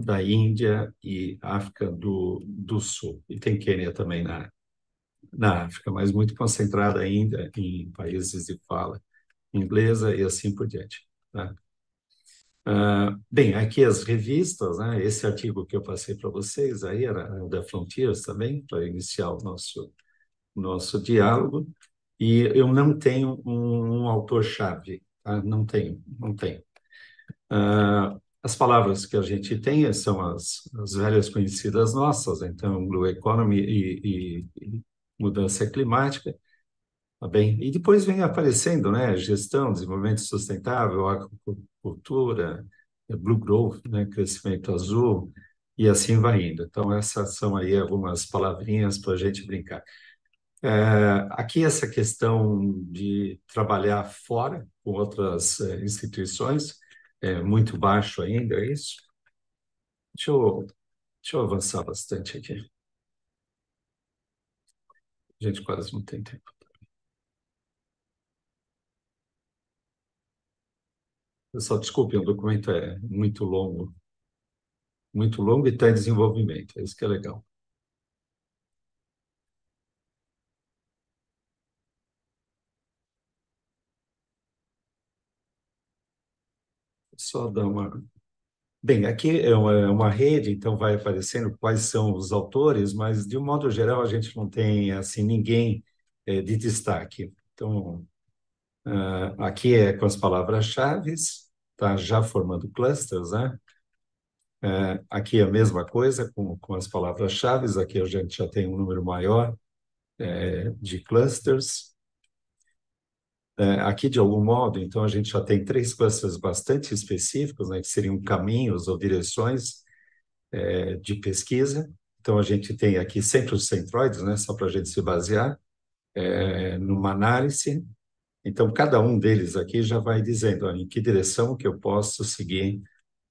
da Índia e África do Sul. E tem Quênia também na África, mas muito concentrada ainda em países de fala inglesa e assim por diante. Tá? Bem, aqui as revistas, né? Esse artigo que eu passei para vocês aí era o da Frontiers também, para iniciar o nosso diálogo, e eu não tenho um autor-chave, tá? Não tenho, não tenho. As palavras que a gente tem são as velhas conhecidas nossas, então, Blue Economy e mudança climática, tá bem? E depois vem aparecendo, né, gestão, desenvolvimento sustentável, aquacultura, Blue Growth, né, crescimento azul, e assim vai indo. Então, essas são aí algumas palavrinhas para a gente brincar. Aqui essa questão de trabalhar fora com outras instituições, é muito baixo ainda, é isso? Deixa eu avançar bastante aqui. A gente quase não tem tempo. Pessoal, desculpe, o documento é muito longo e está em desenvolvimento, é isso que é legal. Só dar uma... Bem, aqui é uma rede, então vai aparecendo quais são os autores, mas, de um modo geral, a gente não tem, assim, ninguém de destaque. Então, aqui é com as palavras-chave, tá já formando clusters, né? Aqui é a mesma coisa com as palavras-chave, aqui a gente já tem um número maior de clusters. Aqui, de algum modo, então, a gente já tem 3 clusters bastante específicos, né, que seriam caminhos ou direções de pesquisa. Então, a gente tem aqui sempre os centroides, né, só para a gente se basear numa análise. Então, cada um deles aqui já vai dizendo em que direção que eu posso seguir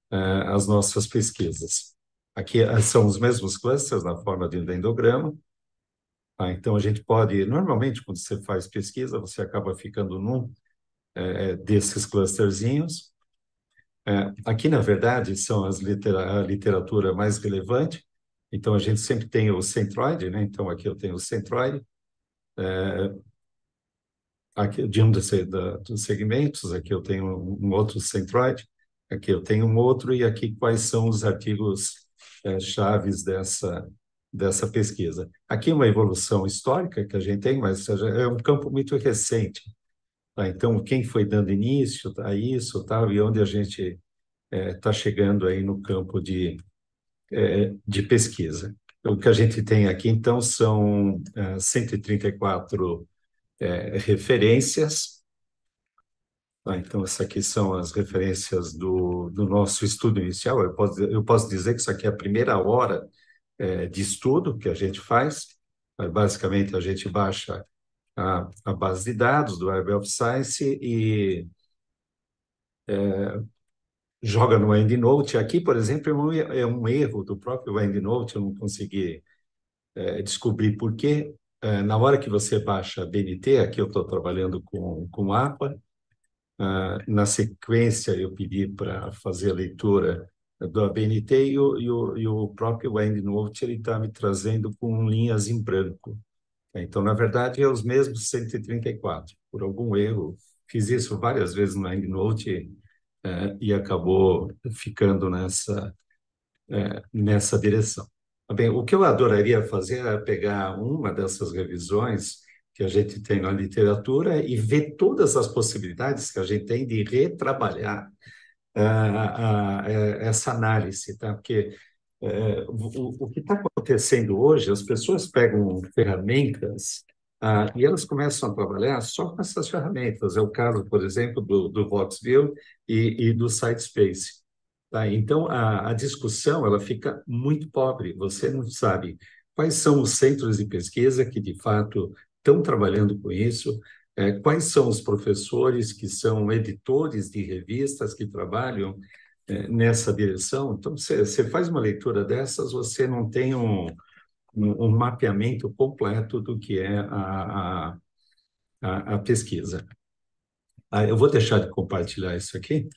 as nossas pesquisas. Aqui são os mesmos clusters na forma de um dendrograma. Então, a gente pode, normalmente, quando você faz pesquisa, você acaba ficando num desses clusterzinhos. Aqui, na verdade, são a literatura mais relevante. Então, a gente sempre tem o centroide, né? Então, aqui eu tenho o centroide, aqui, de um dos segmentos, aqui eu tenho um outro centroide, aqui eu tenho um outro, e aqui quais são os artigos chaves dessa pesquisa. Aqui é uma evolução histórica que a gente tem, mas é um campo muito recente. Tá? Então, quem foi dando início a isso, tá? E onde a gente está chegando aí no campo de pesquisa. O que a gente tem aqui, então, são 134 referências. Então, essas aqui são as referências do nosso estudo inicial. Eu posso dizer que isso aqui é a primeira hora de estudo que a gente faz. Basicamente, a gente baixa a base de dados do Web of Science e joga no EndNote. Aqui, por exemplo, é um erro do próprio EndNote, eu não consegui descobrir por quê. Na hora que você baixa a BNT, aqui eu estou trabalhando com APA, na sequência eu pedi para fazer a leitura do ABNT e o próprio EndNote ele está me trazendo com linhas em branco. Então, na verdade, é os mesmos 134. Por algum erro, fiz isso várias vezes no EndNote e acabou ficando nessa direção. Bem, o que eu adoraria fazer é pegar uma dessas revisões que a gente tem na literatura e ver todas as possibilidades que a gente tem de retrabalhar essa análise, tá? Porque o que está acontecendo hoje, as pessoas pegam ferramentas e elas começam a trabalhar só com essas ferramentas. É o caso, por exemplo, do Voxville e do SiteSpace. Tá? Então, a discussão ela fica muito pobre. Você não sabe quais são os centros de pesquisa que, de fato, estão trabalhando com isso, quais são os professores que são editores de revistas que trabalham nessa direção. Então, você faz uma leitura dessas, você não tem um mapeamento completo do que é a pesquisa. Eu vou deixar de compartilhar isso aqui.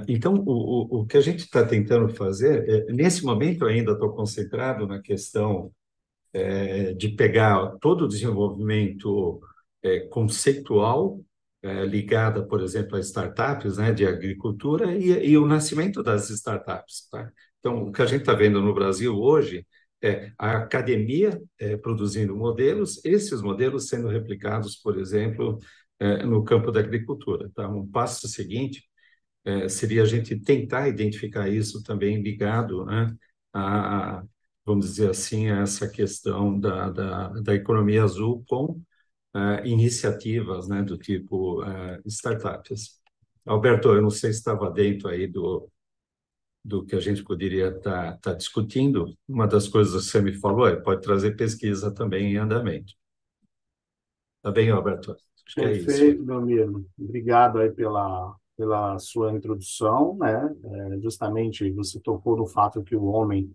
Então, o que a gente está tentando fazer, nesse momento eu ainda estou concentrado na questão de pegar todo o desenvolvimento conceitual ligada, por exemplo, a startups, né, de agricultura e o nascimento das startups. Tá? Então, o que a gente está vendo no Brasil hoje é a academia produzindo modelos, esses modelos sendo replicados, por exemplo, no campo da agricultura. Tá? Um passo seguinte seria a gente tentar identificar isso também ligado, né, vamos dizer assim, a essa questão da economia azul com iniciativas, né, do tipo startups. Alberto, eu não sei se estava dentro aí do que a gente poderia estar discutindo. Uma das coisas que você me falou pode trazer pesquisa também em andamento. Tá bem, Alberto? Acho que é isso. Perfeito, meu amigo. Obrigado aí pela sua introdução, né? Justamente você tocou no fato que o homem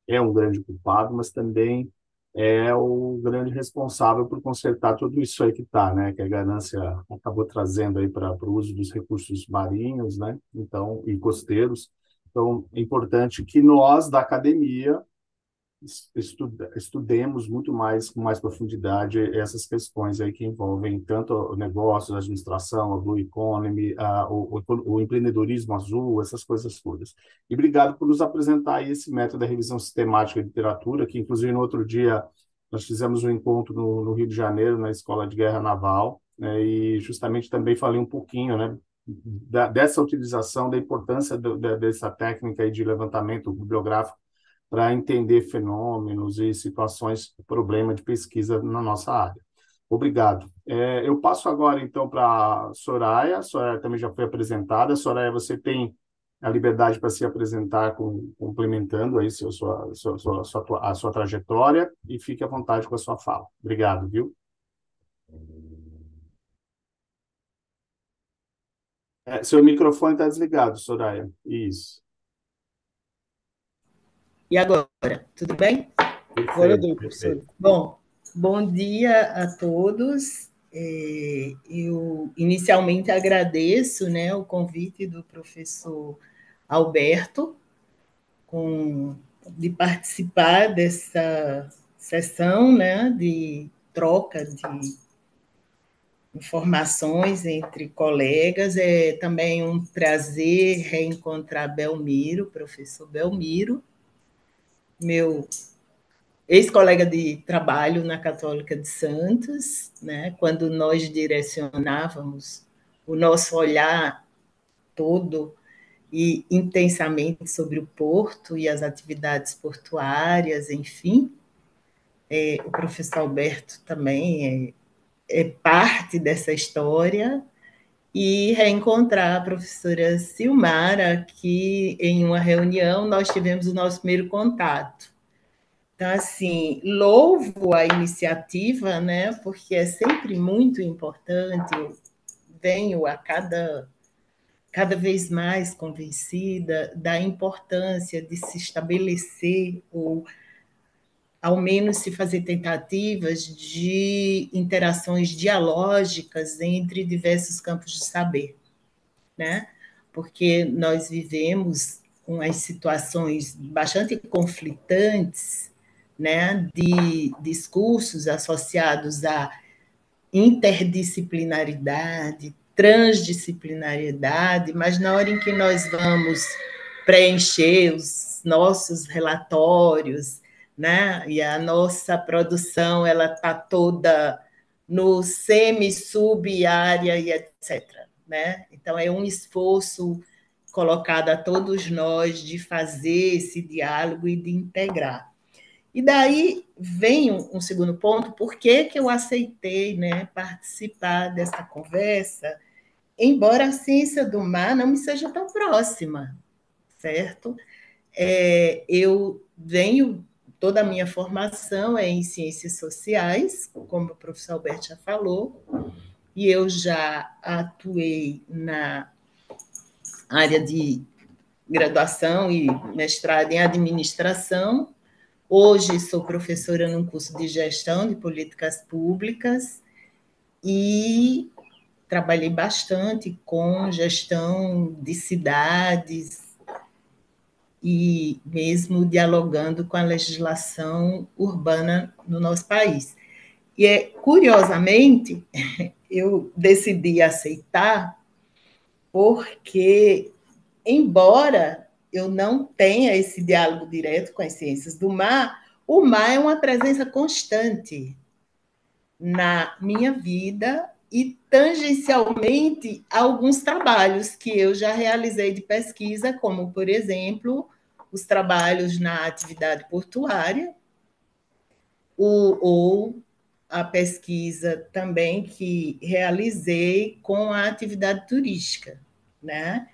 é um grande culpado, mas também é o grande responsável por consertar tudo isso aí que está, né? Que a ganância acabou trazendo aí para o uso dos recursos marinhos, né? Então, e costeiros. Então, é importante que nós, da academia, estudemos muito mais, com mais profundidade, essas questões aí que envolvem tanto negócios, administração, a Blue Economy, o empreendedorismo azul, essas coisas todas. E obrigado por nos apresentar aí esse método da revisão sistemática de literatura, que inclusive no outro dia nós fizemos um encontro no Rio de Janeiro, na Escola de Guerra Naval, né, e justamente também falei um pouquinho, né, dessa utilização, da importância dessa técnica aí de levantamento bibliográfico para entender fenômenos e situações, problema de pesquisa na nossa área. Obrigado. Eu passo agora, então, para a Soraya. A Soraya também já foi apresentada. Soraya, você tem a liberdade para se apresentar, complementando aí a sua trajetória, e fique à vontade com a sua fala. Obrigado, viu? Seu microfone está desligado, Soraya. Isso. E agora, tudo bem? Agora deu, professor. Perfeito. Bom dia a todos. Eu inicialmente agradeço, né, o convite do professor Alberto de participar dessa sessão, né, de troca de informações entre colegas. É também um prazer reencontrar Belmiro, professor Belmiro, meu ex-colega de trabalho na Católica de Santos, né, quando nós direcionávamos o nosso olhar todo e intensamente sobre o porto e as atividades portuárias, enfim. O professor Alberto também é parte dessa história, e reencontrar a professora Silmara, que em uma reunião nós tivemos o nosso primeiro contato. Então, assim, louvo a iniciativa, né, porque é sempre muito importante. Eu venho cada vez mais convencida da importância de se estabelecer, ou ao menos se fazer tentativas de interações dialógicas entre diversos campos de saber, né? Porque nós vivemos umas situações bastante conflitantes, né, de discursos associados à interdisciplinaridade, transdisciplinaridade, mas na hora em que nós vamos preencher os nossos relatórios, né, e a nossa produção ela está toda no semi, sub, área e etc. Né? Então, é um esforço colocado a todos nós de fazer esse diálogo e de integrar. E daí vem um segundo ponto: por que eu aceitei, né, participar dessa conversa, embora a ciência do mar não me seja tão próxima, certo? Eu venho, toda a minha formação é em ciências sociais, como o professor Alberto já falou, e eu já atuei na área de graduação e mestrado em administração. Hoje sou professora num curso de gestão de políticas públicas e trabalhei bastante com gestão de cidades e mesmo dialogando com a legislação urbana no nosso país. E, curiosamente, eu decidi aceitar porque, embora eu não tenha esse diálogo direto com as ciências do mar, o mar é uma presença constante na minha vida e, tangencialmente, alguns trabalhos que eu já realizei de pesquisa, como, por exemplo, os trabalhos na atividade portuária, ou a pesquisa também que realizei com a atividade turística, né?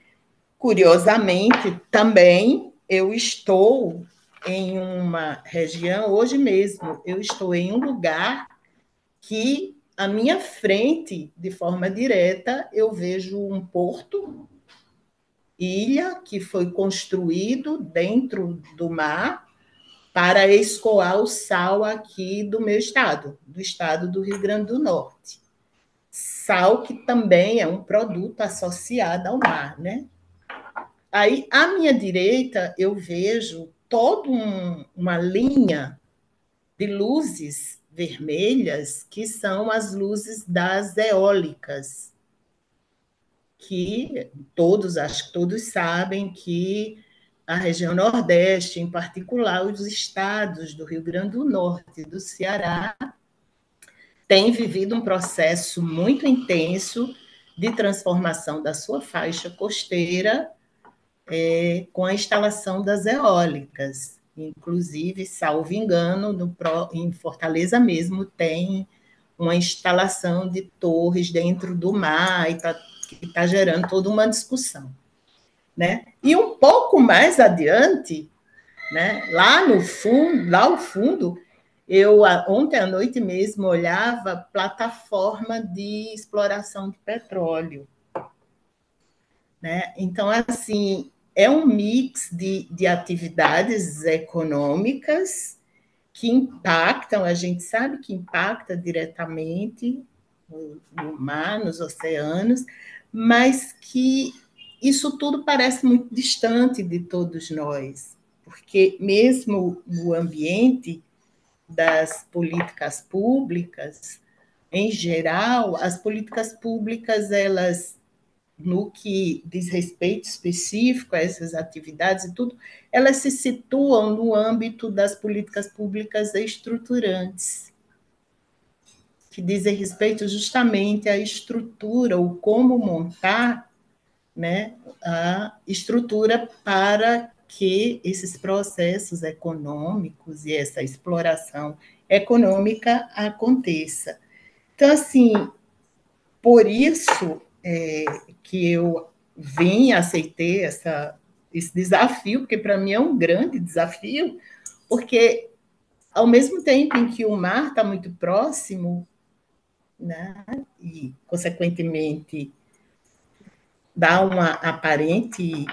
Curiosamente, também eu estou em uma região, hoje mesmo, eu estou em um lugar que, à minha frente, de forma direta, eu vejo um porto, ilha, que foi construído dentro do mar para escoar o sal aqui do meu estado, do estado do Rio Grande do Norte. Sal que também é um produto associado ao mar, né? Aí, à minha direita, eu vejo toda uma linha de luzes vermelhas, que são as luzes das eólicas, que acho que todos sabem que a região Nordeste, em particular os estados do Rio Grande do Norte e do Ceará, têm vivido um processo muito intenso de transformação da sua faixa costeira com a instalação das eólicas. Inclusive, salvo engano, em Fortaleza mesmo tem uma instalação de torres dentro do mar que está gerando toda uma discussão. Né? E um pouco mais adiante, né, lá ao fundo, eu ontem à noite mesmo olhava plataforma de exploração de petróleo. Né? Então, assim, é um mix de atividades econômicas que impactam, a gente sabe que impacta diretamente no mar, nos oceanos, mas que isso tudo parece muito distante de todos nós, porque mesmo no ambiente das políticas públicas, em geral, as políticas públicas, elas, no que diz respeito específico a essas atividades e tudo, elas se situam no âmbito das políticas públicas estruturantes, que dizem respeito justamente à estrutura, ou como montar, né, a estrutura para que esses processos econômicos e essa exploração econômica aconteça. Então, assim, por isso que eu aceitei esse desafio, porque para mim é um grande desafio, porque ao mesmo tempo em que o mar está muito próximo, né, e, consequentemente, dá uma aparente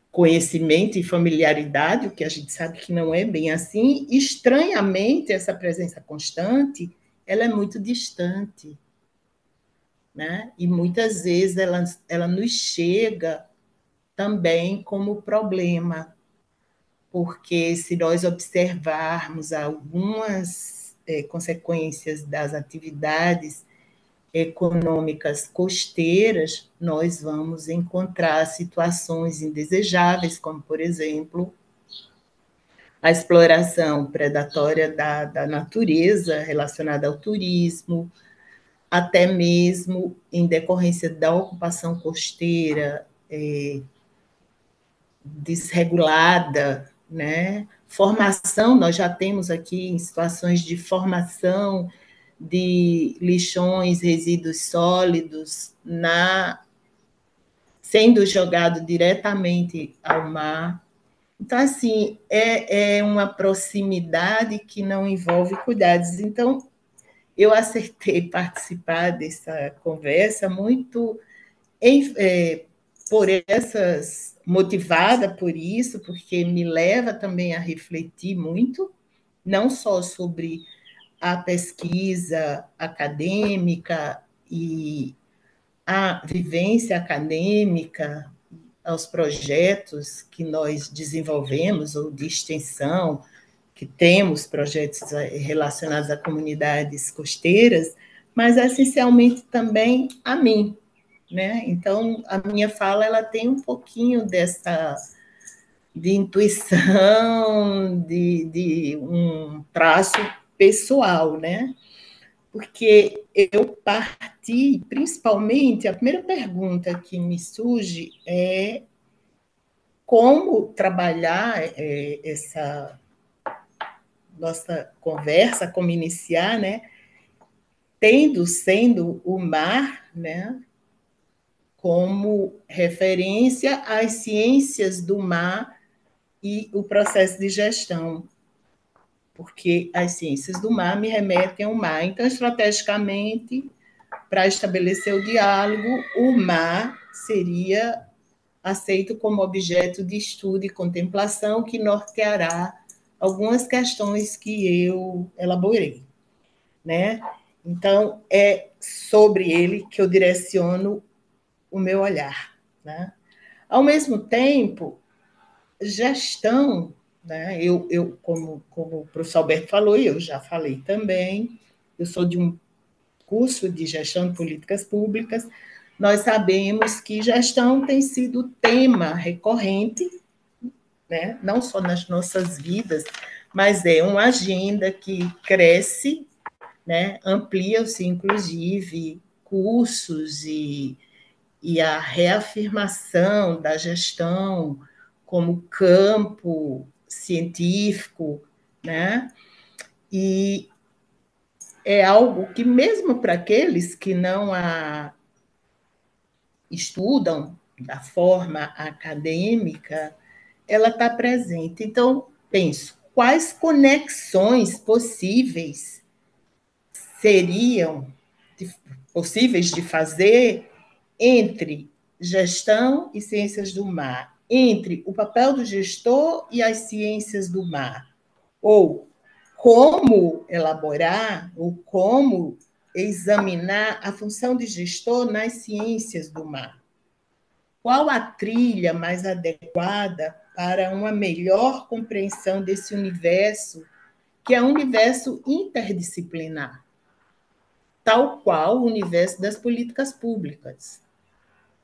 conhecimento e familiaridade, o que a gente sabe que não é bem assim, estranhamente, essa presença constante, ela é muito distante. Né? E muitas vezes ela nos chega também como problema, porque se nós observarmos algumas consequências das atividades econômicas costeiras, nós vamos encontrar situações indesejáveis, como, por exemplo, a exploração predatória da natureza relacionada ao turismo, até mesmo em decorrência da ocupação costeira desregulada, né? Formação, nós já temos aqui em situações de formação de lixões, resíduos sólidos, sendo jogado diretamente ao mar. Então, assim, é uma proximidade que não envolve cuidados. Então, eu aceitei participar dessa conversa muito motivada por isso, porque me leva também a refletir muito, não só sobre a pesquisa acadêmica e a vivência acadêmica, aos projetos que nós desenvolvemos, ou de extensão, que temos projetos relacionados a comunidades costeiras, mas essencialmente também a mim, né? Então, a minha fala ela tem um pouquinho de intuição, de um traço pessoal, né? Porque eu parti, principalmente, a primeira pergunta que me surge é como trabalhar essa nossa conversa, como iniciar, né? Sendo o mar, né, como referência às ciências do mar e o processo de gestão, porque as ciências do mar me remetem ao mar. Então, estrategicamente, para estabelecer o diálogo, o mar seria aceito como objeto de estudo e contemplação que norteará algumas questões que eu elaborei, né? Então, é sobre ele que eu direciono o meu olhar, né? Ao mesmo tempo, gestão né? Como o professor Alberto falou, e eu já falei também, eu sou de um curso de gestão de políticas públicas, nós sabemos que gestão tem sido tema recorrente, né? Não só nas nossas vidas, mas é uma agenda que cresce, né? Amplia-se, inclusive, cursos e a reafirmação da gestão como campo científico, né? E é algo que, mesmo para aqueles que não a estudam da forma acadêmica, ela está presente. Então, penso, quais conexões possíveis seriam possíveis de fazer entre gestão e ciências do mar, entre o papel do gestor e as ciências do mar, ou como elaborar, ou como examinar a função de gestor nas ciências do mar. Qual a trilha mais adequada para uma melhor compreensão desse universo, que é um universo interdisciplinar, tal qual o universo das políticas públicas,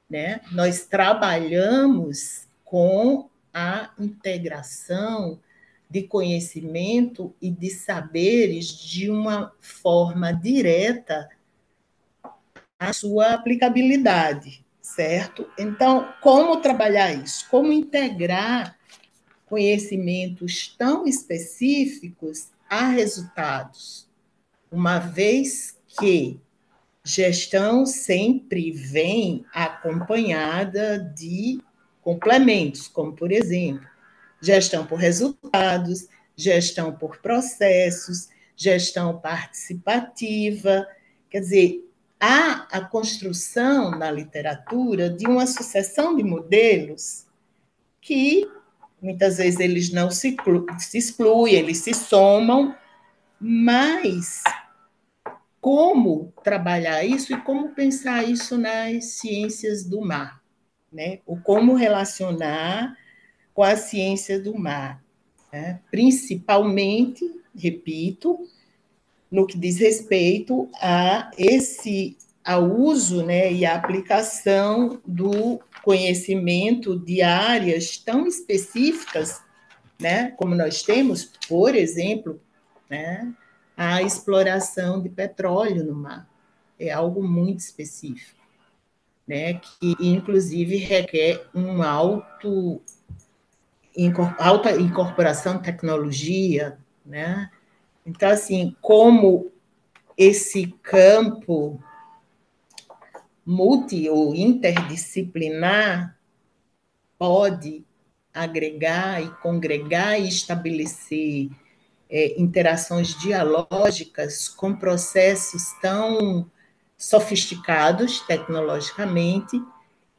né? Nós trabalhamos com a integração de conhecimento e de saberes de uma forma direta à sua aplicabilidade, certo? Então, como trabalhar isso? Como integrar conhecimentos tão específicos a resultados, uma vez que gestão sempre vem acompanhada de complementos, como, por exemplo, gestão por resultados, gestão por processos, gestão participativa. Quer dizer, há a construção na literatura de uma sucessão de modelos que, muitas vezes, eles não se excluem, eles se somam, mas como trabalhar isso e como pensar isso nas ciências do mar, né? O como relacionar com a ciência do mar, né? Principalmente, repito, no que diz respeito ao uso, né, e à aplicação do conhecimento de áreas tão específicas, né, como nós temos, por exemplo, né, a exploração de petróleo no mar. É algo muito específico, né, que inclusive requer alta incorporação de tecnologia, né? Então, assim, como esse campo multi ou interdisciplinar pode agregar e congregar e estabelecer interações dialógicas com processos tão sofisticados tecnologicamente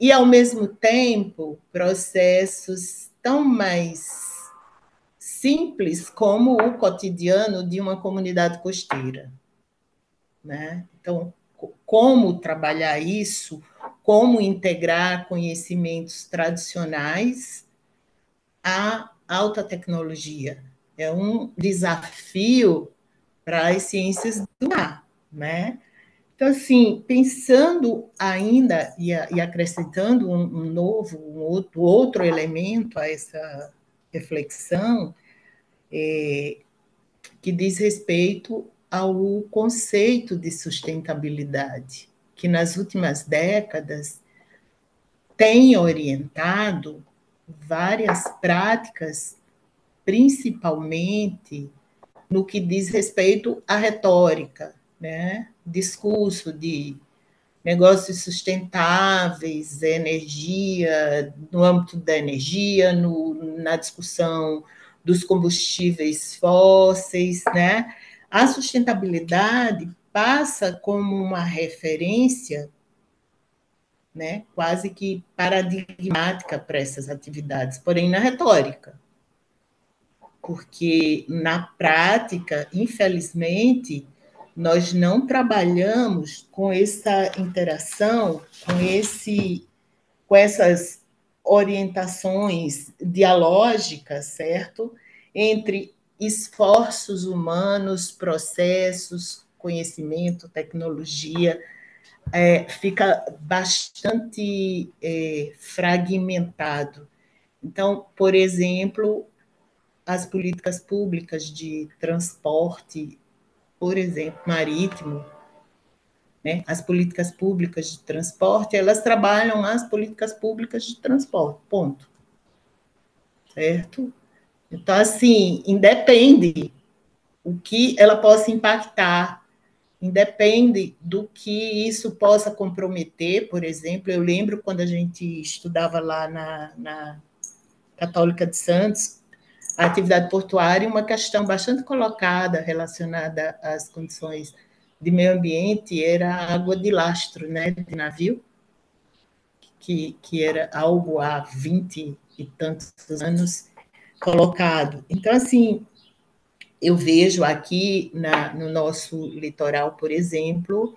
e, ao mesmo tempo, processos tão mais simples como o cotidiano de uma comunidade costeira, né? Então, como trabalhar isso, como integrar conhecimentos tradicionais à alta tecnologia. É um desafio para as ciências do mar, né? Então, assim, pensando ainda e acrescentando um outro elemento a essa reflexão, que diz respeito ao conceito de sustentabilidade, que nas últimas décadas tem orientado várias práticas, principalmente no que diz respeito à retórica, né? Discurso de negócios sustentáveis, energia, no âmbito da energia, na discussão dos combustíveis fósseis, né? A sustentabilidade passa como uma referência, né, quase que paradigmática para essas atividades, porém na retórica, porque na prática, infelizmente, nós não trabalhamos com essa interação, com essas orientações dialógicas, certo? entre esforços humanos, processos, conhecimento, tecnologia, fica bastante fragmentado. Então, por exemplo, as políticas públicas de transporte, por exemplo, marítimo, né? As políticas públicas de transporte, elas trabalham as políticas públicas de transporte, ponto. Certo? Então, assim, independe o que ela possa impactar, independe do que isso possa comprometer, por exemplo, eu lembro quando a gente estudava lá na Católica de Santos, a atividade portuária, uma questão bastante colocada relacionada às condições de meio ambiente era a água de lastro, né, de navio, que era algo há 20 e tantos anos colocado. Então, assim, eu vejo aqui no nosso litoral, por exemplo,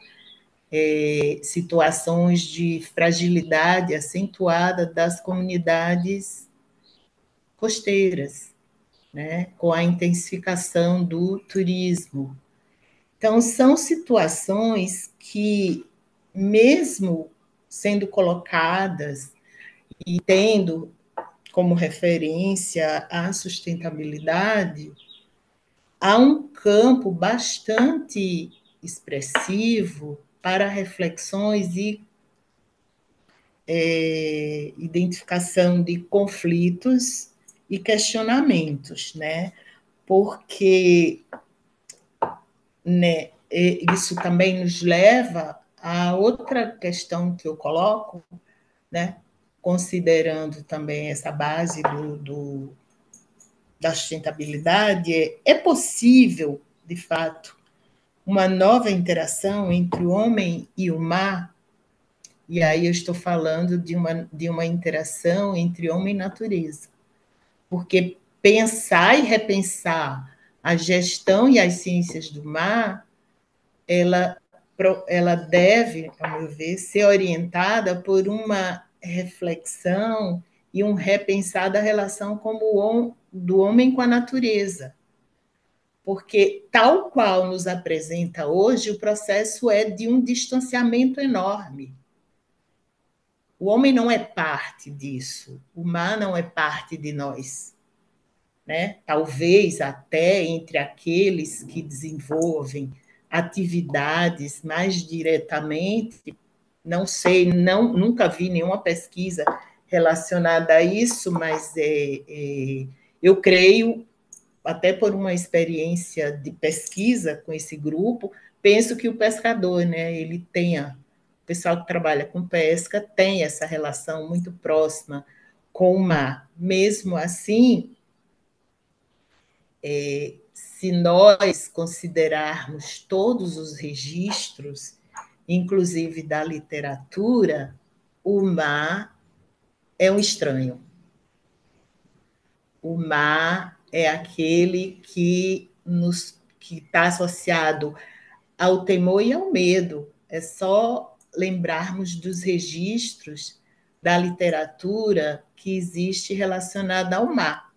situações de fragilidade acentuada das comunidades costeiras, né, com a intensificação do turismo. Então, são situações que, mesmo sendo colocadas e tendo como referência a sustentabilidade, há um campo bastante expressivo para reflexões e identificação de conflitos e questionamentos, né? Porque, né, isso também nos leva a outra questão que eu coloco, né? Considerando também essa base da sustentabilidade, é possível, de fato, uma nova interação entre o homem e o mar, e aí eu estou falando de uma interação entre homem e natureza, porque pensar e repensar a gestão e as ciências do mar, ela deve, ao meu ver, ser orientada por uma reflexão e um repensar da relação do homem com a natureza. Porque, tal qual nos apresenta hoje, o processo é de um distanciamento enorme. O homem não é parte disso, o mar não é parte de nós. Né? Talvez até entre aqueles que desenvolvem atividades mais diretamente, não sei, nunca vi nenhuma pesquisa relacionada a isso, mas eu creio, até por uma experiência de pesquisa com esse grupo, penso que o pescador, né, ele tenha, o pessoal que trabalha com pesca tem essa relação muito próxima com o mar. Mesmo assim, se nós considerarmos todos os registros, inclusive da literatura, o mar é um estranho. O mar é aquele que está associado ao temor e ao medo. É só lembrarmos dos registros da literatura que existe relacionada ao mar.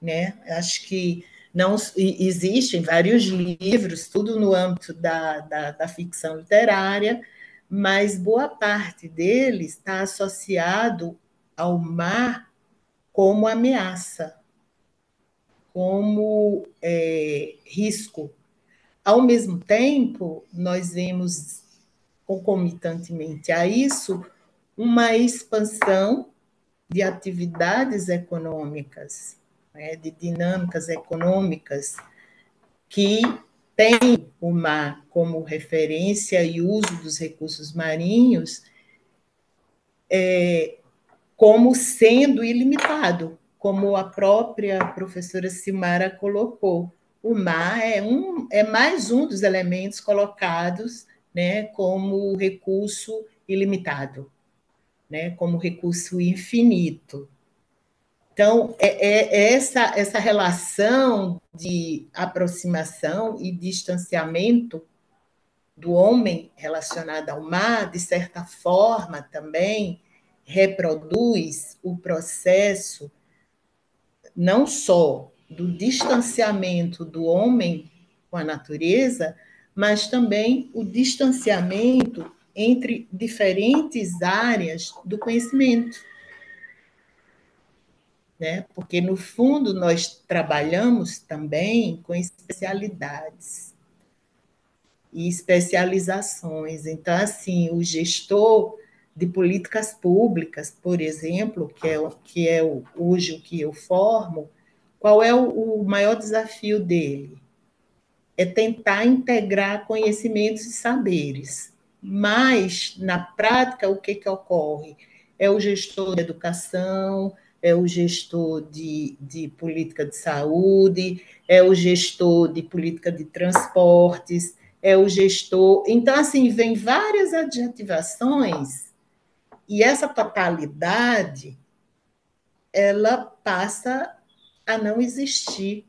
Né? Acho que não existem vários livros, tudo no âmbito da ficção literária, mas boa parte deles está associado ao mar como ameaça, como risco. Ao mesmo tempo, nós vemos, concomitantemente a isso, uma expansão de atividades econômicas, né, de dinâmicas econômicas que têm o mar como referência e uso dos recursos marinhos como sendo ilimitado, como a própria professora Silmara colocou. O mar é mais um dos elementos colocados, né, como recurso ilimitado, né, como recurso infinito. Então, essa relação de aproximação e distanciamento do homem relacionado ao mar, de certa forma, também reproduz o processo não só do distanciamento do homem com a natureza, mas também o distanciamento entre diferentes áreas do conhecimento, né? Porque, no fundo, nós trabalhamos também com especialidades e especializações. Então, assim, o gestor de políticas públicas, por exemplo, hoje o que eu formo, qual é o maior desafio dele? É tentar integrar conhecimentos e saberes. Mas, na prática, o que ocorre? É o gestor de educação, é o gestor de política de saúde, é o gestor de política de transportes, é o gestor. Então, assim, vem várias adjetivações, e essa totalidade ela passa a não existir.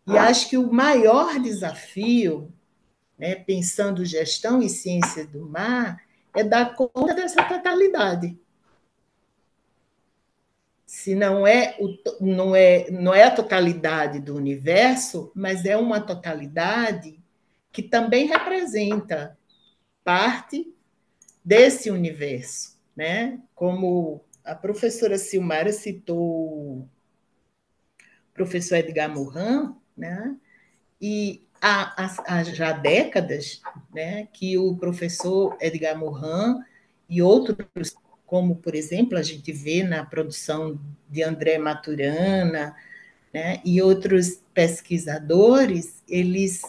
E acho que o maior desafio, né, pensando gestão e ciência do mar, é dar conta dessa totalidade. Se não é a totalidade do universo, mas é uma totalidade que também representa parte desse universo, né? Como a professora Silmara citou o professor Edgar Morin, né? E há já décadas, né, que o professor Edgar Morin e outros, como, por exemplo, a gente vê na produção de André Maturana, né, e outros pesquisadores, eles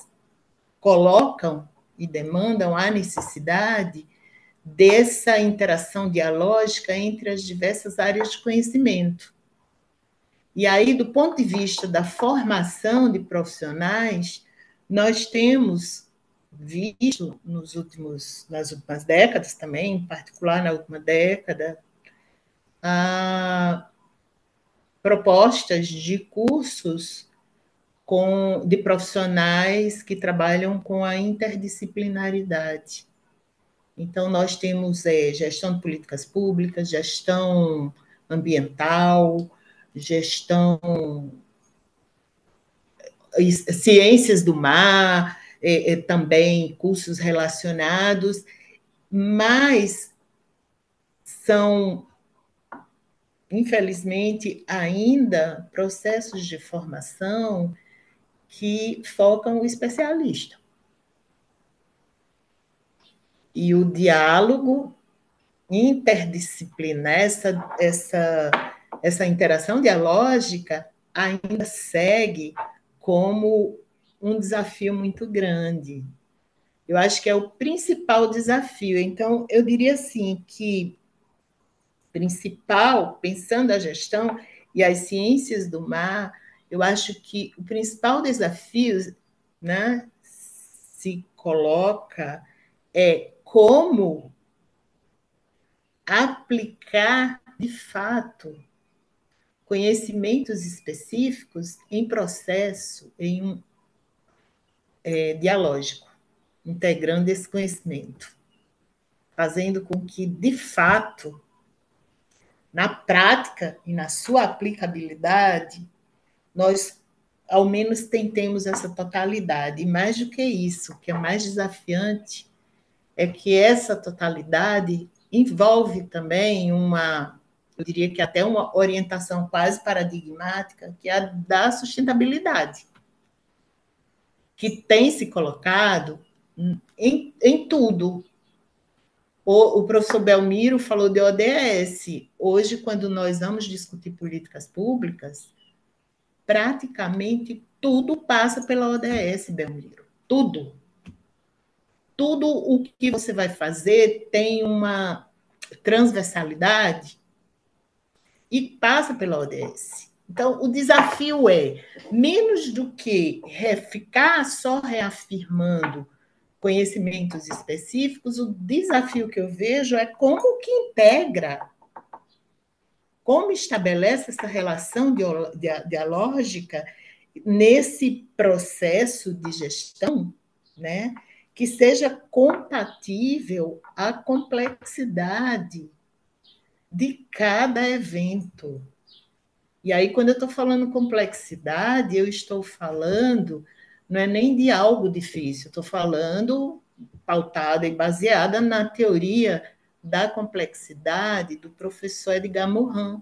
colocam e demandam a necessidade dessa interação dialógica entre as diversas áreas de conhecimento. E aí, do ponto de vista da formação de profissionais, nós temos visto nas últimas décadas também, em particular na última década, propostas de cursos de profissionais que trabalham com a interdisciplinaridade. Então, nós temos gestão de políticas públicas, gestão ambiental, gestão ciências do mar, também cursos relacionados, mas são, infelizmente, ainda processos de formação que focam o especialista. E o diálogo interdisciplinar, essa interação dialógica ainda segue como um desafio muito grande. Eu acho que é o principal desafio. Então, eu diria assim que principal, pensando a gestão e as ciências do mar, eu acho que o principal desafio, né, se coloca como aplicar de fato conhecimentos específicos em processo, dialógico, integrando esse conhecimento, fazendo com que, de fato, na prática e na sua aplicabilidade, nós, ao menos, tentemos essa totalidade. E mais do que isso, o que é mais desafiante é que essa totalidade envolve também eu diria que até uma orientação quase paradigmática, que é a da sustentabilidade, que tem se colocado em tudo. O professor Belmiro falou de ODS. Hoje, quando nós vamos discutir políticas públicas, praticamente tudo passa pela ODS, Belmiro. Tudo. Tudo o que você vai fazer tem uma transversalidade e passa pela ODS. Então, o desafio é, menos do que ficar só reafirmando conhecimentos específicos, o desafio que eu vejo é como que integra, como estabelece essa relação dialógica nesse processo de gestão, né, que seja compatível à complexidade de cada evento. E aí, quando eu estou falando complexidade, eu estou falando, não é nem de algo difícil, estou falando pautada e baseada na teoria da complexidade do professor Edgar Morin,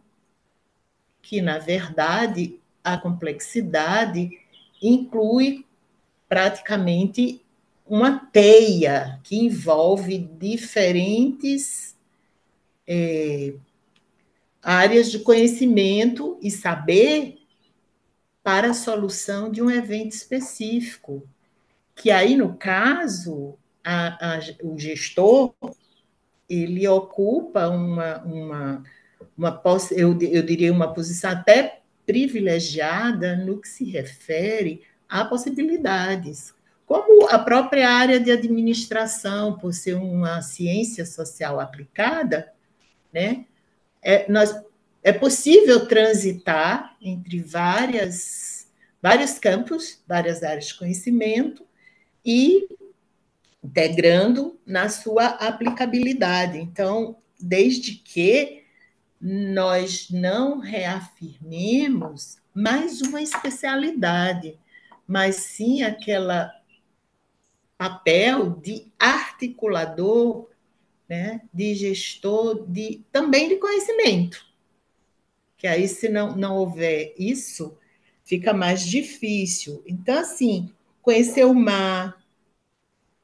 que, na verdade, a complexidade inclui praticamente uma teia que envolve diferentes áreas de conhecimento e saber para a solução de um evento específico. Que aí, no caso, o gestor ele ocupa eu diria, uma posição até privilegiada no que se refere a possibilidades, como a própria área de administração, por ser uma ciência social aplicada, né? Nós, é possível transitar entre vários campos, várias áreas de conhecimento e integrando na sua aplicabilidade. Então, desde que nós não reafirmemos mais uma especialidade, mas sim aquele papel de articulador, né, de gestor, também de conhecimento. Que aí, se não houver isso, fica mais difícil. Então, assim, conhecer o mar,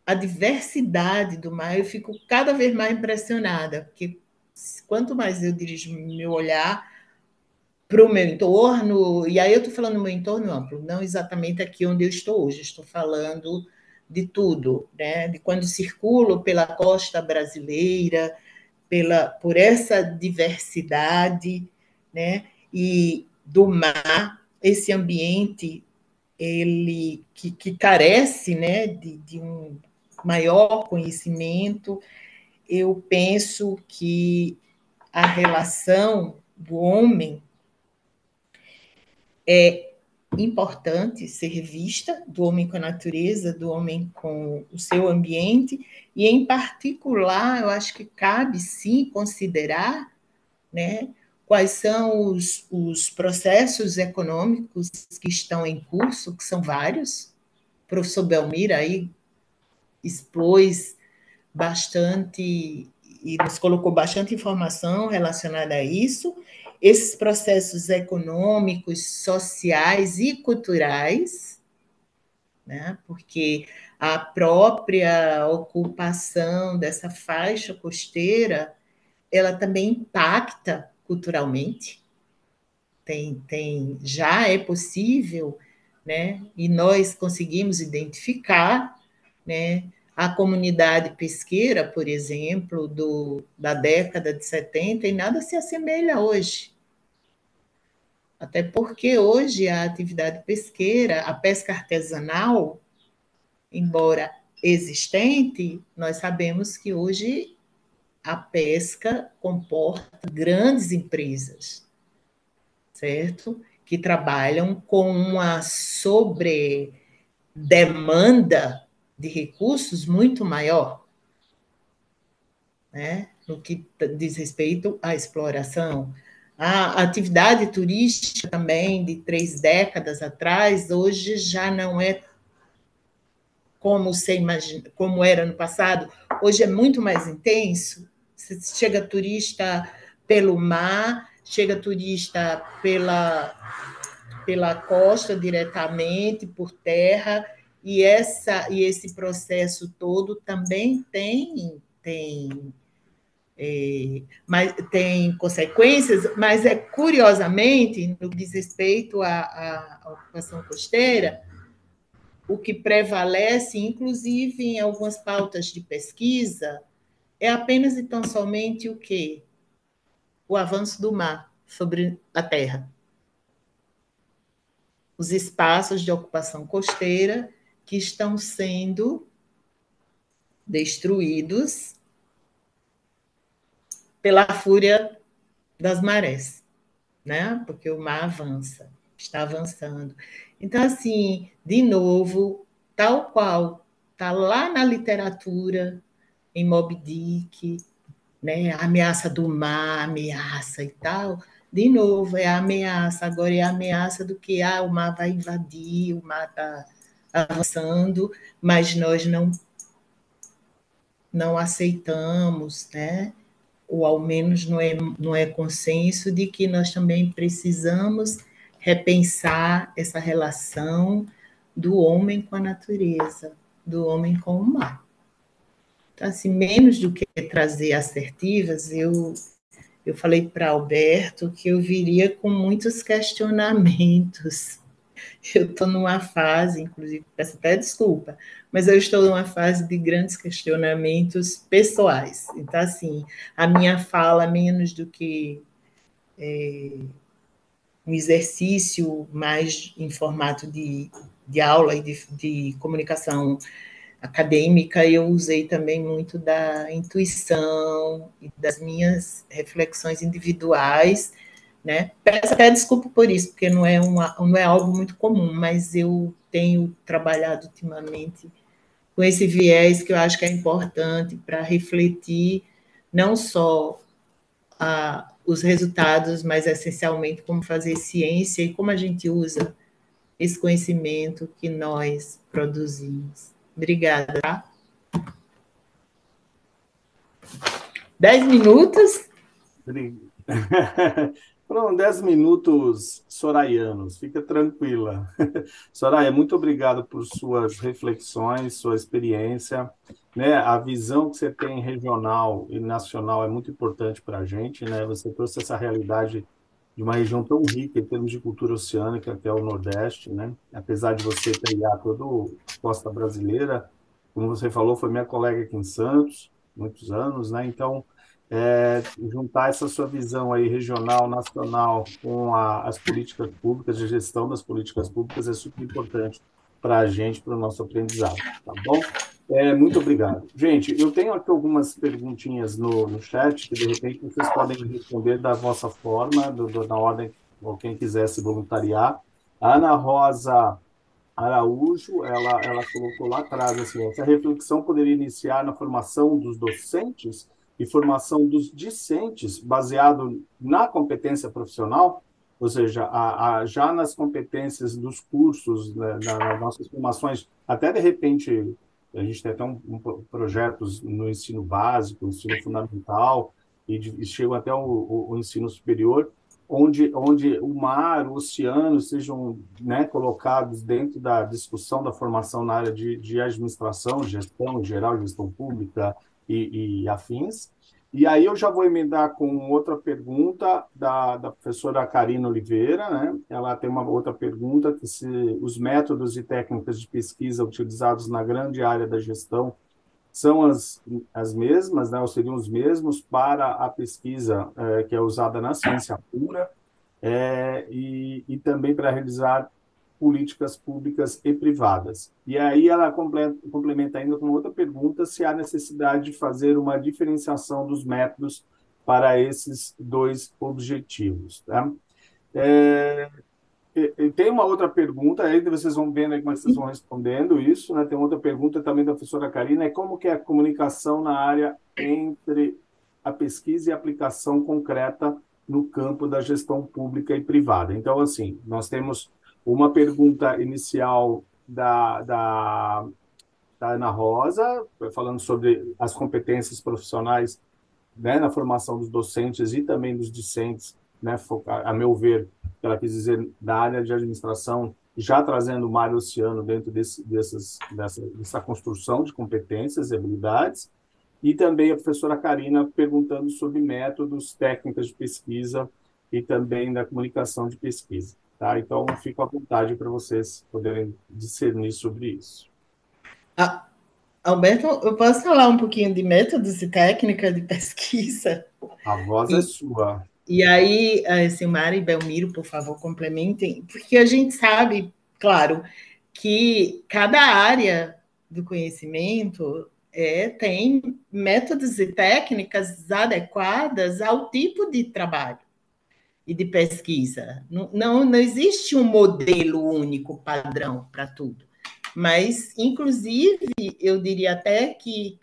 a diversidade do mar, eu fico cada vez mais impressionada, porque quanto mais eu dirijo meu olhar para o meu entorno, e aí eu estou falando do meu entorno amplo, não exatamente aqui onde eu estou hoje, estou falando de tudo, né? De quando circulo pela costa brasileira, por essa diversidade, né? E do mar, esse ambiente ele que carece, né, de um maior conhecimento, eu penso que a relação do homem é importante ser vista, do homem com a natureza, do homem com o seu ambiente, e, em particular, eu acho que cabe, sim, considerar, né, quais são os processos econômicos que estão em curso, que são vários. O professor Belmiro aí expôs bastante e nos colocou bastante informação relacionada a isso, esses processos econômicos, sociais e culturais, né? Porque a própria ocupação dessa faixa costeira, ela também impacta culturalmente. Já é possível, né? E nós conseguimos identificar, né? A comunidade pesqueira, por exemplo, da década de 70, e nada se assemelha hoje. Até porque hoje a atividade pesqueira, a pesca artesanal, embora existente, nós sabemos que hoje a pesca comporta grandes empresas, certo? Que trabalham com uma sobredemanda de recursos muito maior, né? No que diz respeito à exploração. A atividade turística também, de 3 décadas atrás, hoje já não é como você imagina, como era no passado. Hoje é muito mais intenso. Chega turista pelo mar, chega turista pela costa diretamente, por terra, e esse processo todo também tem consequências, mas curiosamente, no que diz respeito à ocupação costeira, o que prevalece, inclusive em algumas pautas de pesquisa, é apenas e tão somente o quê? O avanço do mar sobre a terra. Os espaços de ocupação costeira que estão sendo destruídos pela fúria das marés, né? Porque o mar avança, está avançando. Então, assim, de novo, tal qual está lá na literatura, em Moby Dick, né? A ameaça do mar, ameaça e tal, de novo, é a ameaça. Agora é a ameaça do que o mar vai invadir, o mar está avançando, mas nós não aceitamos, né? Ou ao menos não é consenso de que nós também precisamos repensar essa relação do homem com a natureza, do homem com o mar. Então, assim, menos do que trazer assertivas, eu falei para Alberto que eu viria com muitos questionamentos. Eu estou numa fase, inclusive, peço até desculpa, mas eu estou numa fase de grandes questionamentos pessoais. Então, assim, a minha fala, menos do que um exercício mais em formato de aula e de comunicação acadêmica, eu usei também muito da intuição e das minhas reflexões individuais, né? Peço até desculpa por isso, porque não é algo muito comum, mas eu tenho trabalhado ultimamente com esse viés que eu acho que é importante para refletir não só os resultados, mas essencialmente como fazer ciência e como a gente usa esse conhecimento que nós produzimos. Obrigada. Tá? 10 minutos? Foram 10 minutos soraianos, fica tranquila. Soraya, muito obrigado por suas reflexões, sua experiência, né? A visão que você tem regional e nacional é muito importante para a gente, né? Você trouxe essa realidade de uma região tão rica em termos de cultura oceânica, que é o Nordeste, né? Apesar de você pegar toda a costa brasileira, como você falou, foi minha colega aqui em Santos, muitos anos, né? Então, juntar essa sua visão aí regional, nacional, com as políticas públicas, a gestão das políticas públicas é super importante para a gente, para o nosso aprendizado, tá bom? Muito obrigado. Gente, eu tenho aqui algumas perguntinhas no chat que, de repente, vocês podem responder da vossa forma, na ordem, ou quem quiser se voluntariar. A Ana Rosa Araújo, ela colocou lá atrás, assim, essa reflexão poderia iniciar na formação dos docentes e formação dos discentes, baseado na competência profissional, ou seja, já nas competências dos cursos, né, nas nossas formações, até de repente, a gente tem até projetos no ensino básico, ensino fundamental, e chegam até o ensino superior, onde o mar, o oceano sejam, né, colocados dentro da discussão da formação na área de administração, gestão em geral, gestão pública e afins. E aí eu já vou emendar com outra pergunta da professora Karina Oliveira, né? Ela tem uma outra pergunta, que se os métodos e técnicas de pesquisa utilizados na grande área da gestão são as mesmas, né, ou seriam os mesmos para a pesquisa que é usada na ciência pura, e também para realizar políticas públicas e privadas. E aí ela complementa ainda com outra pergunta, se há necessidade de fazer uma diferenciação dos métodos para esses dois objetivos. Tá? E tem uma outra pergunta, aí vocês vão vendo aí como é que vocês vão respondendo isso, né? Tem outra pergunta também da professora Karina, é como que é a comunicação na área entre a pesquisa e a aplicação concreta no campo da gestão pública e privada. Então, assim, nós temos uma pergunta inicial da Ana Rosa, falando sobre as competências profissionais, né, na formação dos docentes e também dos discentes, né, a meu ver, ela quis dizer, da área de administração, já trazendo o mar e o oceano dentro dessa construção de competências e habilidades, e também a professora Karina perguntando sobre métodos, técnicas de pesquisa e também da comunicação de pesquisa. Tá? Então, fico à vontade para vocês poderem discernir sobre isso. Alberto, eu posso falar um pouquinho de métodos e técnicas de pesquisa? A voz é sua. E aí, Silmara e Belmiro, por favor, complementem, porque a gente sabe, claro, que cada área do conhecimento tem métodos e técnicas adequadas ao tipo de trabalho e de pesquisa. Não existe um modelo único, padrão para tudo. Mas, inclusive, eu diria até que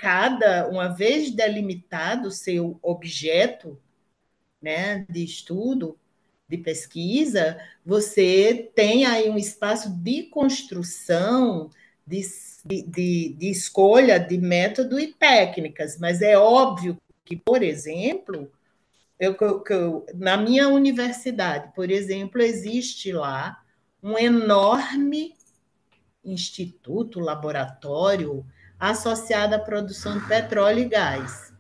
uma vez delimitado o seu objeto, né, de estudo, de pesquisa, você tem aí um espaço de construção, de escolha de método e técnicas, mas é óbvio que, por exemplo, na minha universidade, por exemplo, existe lá um enorme instituto, laboratório associado à produção de petróleo e gás,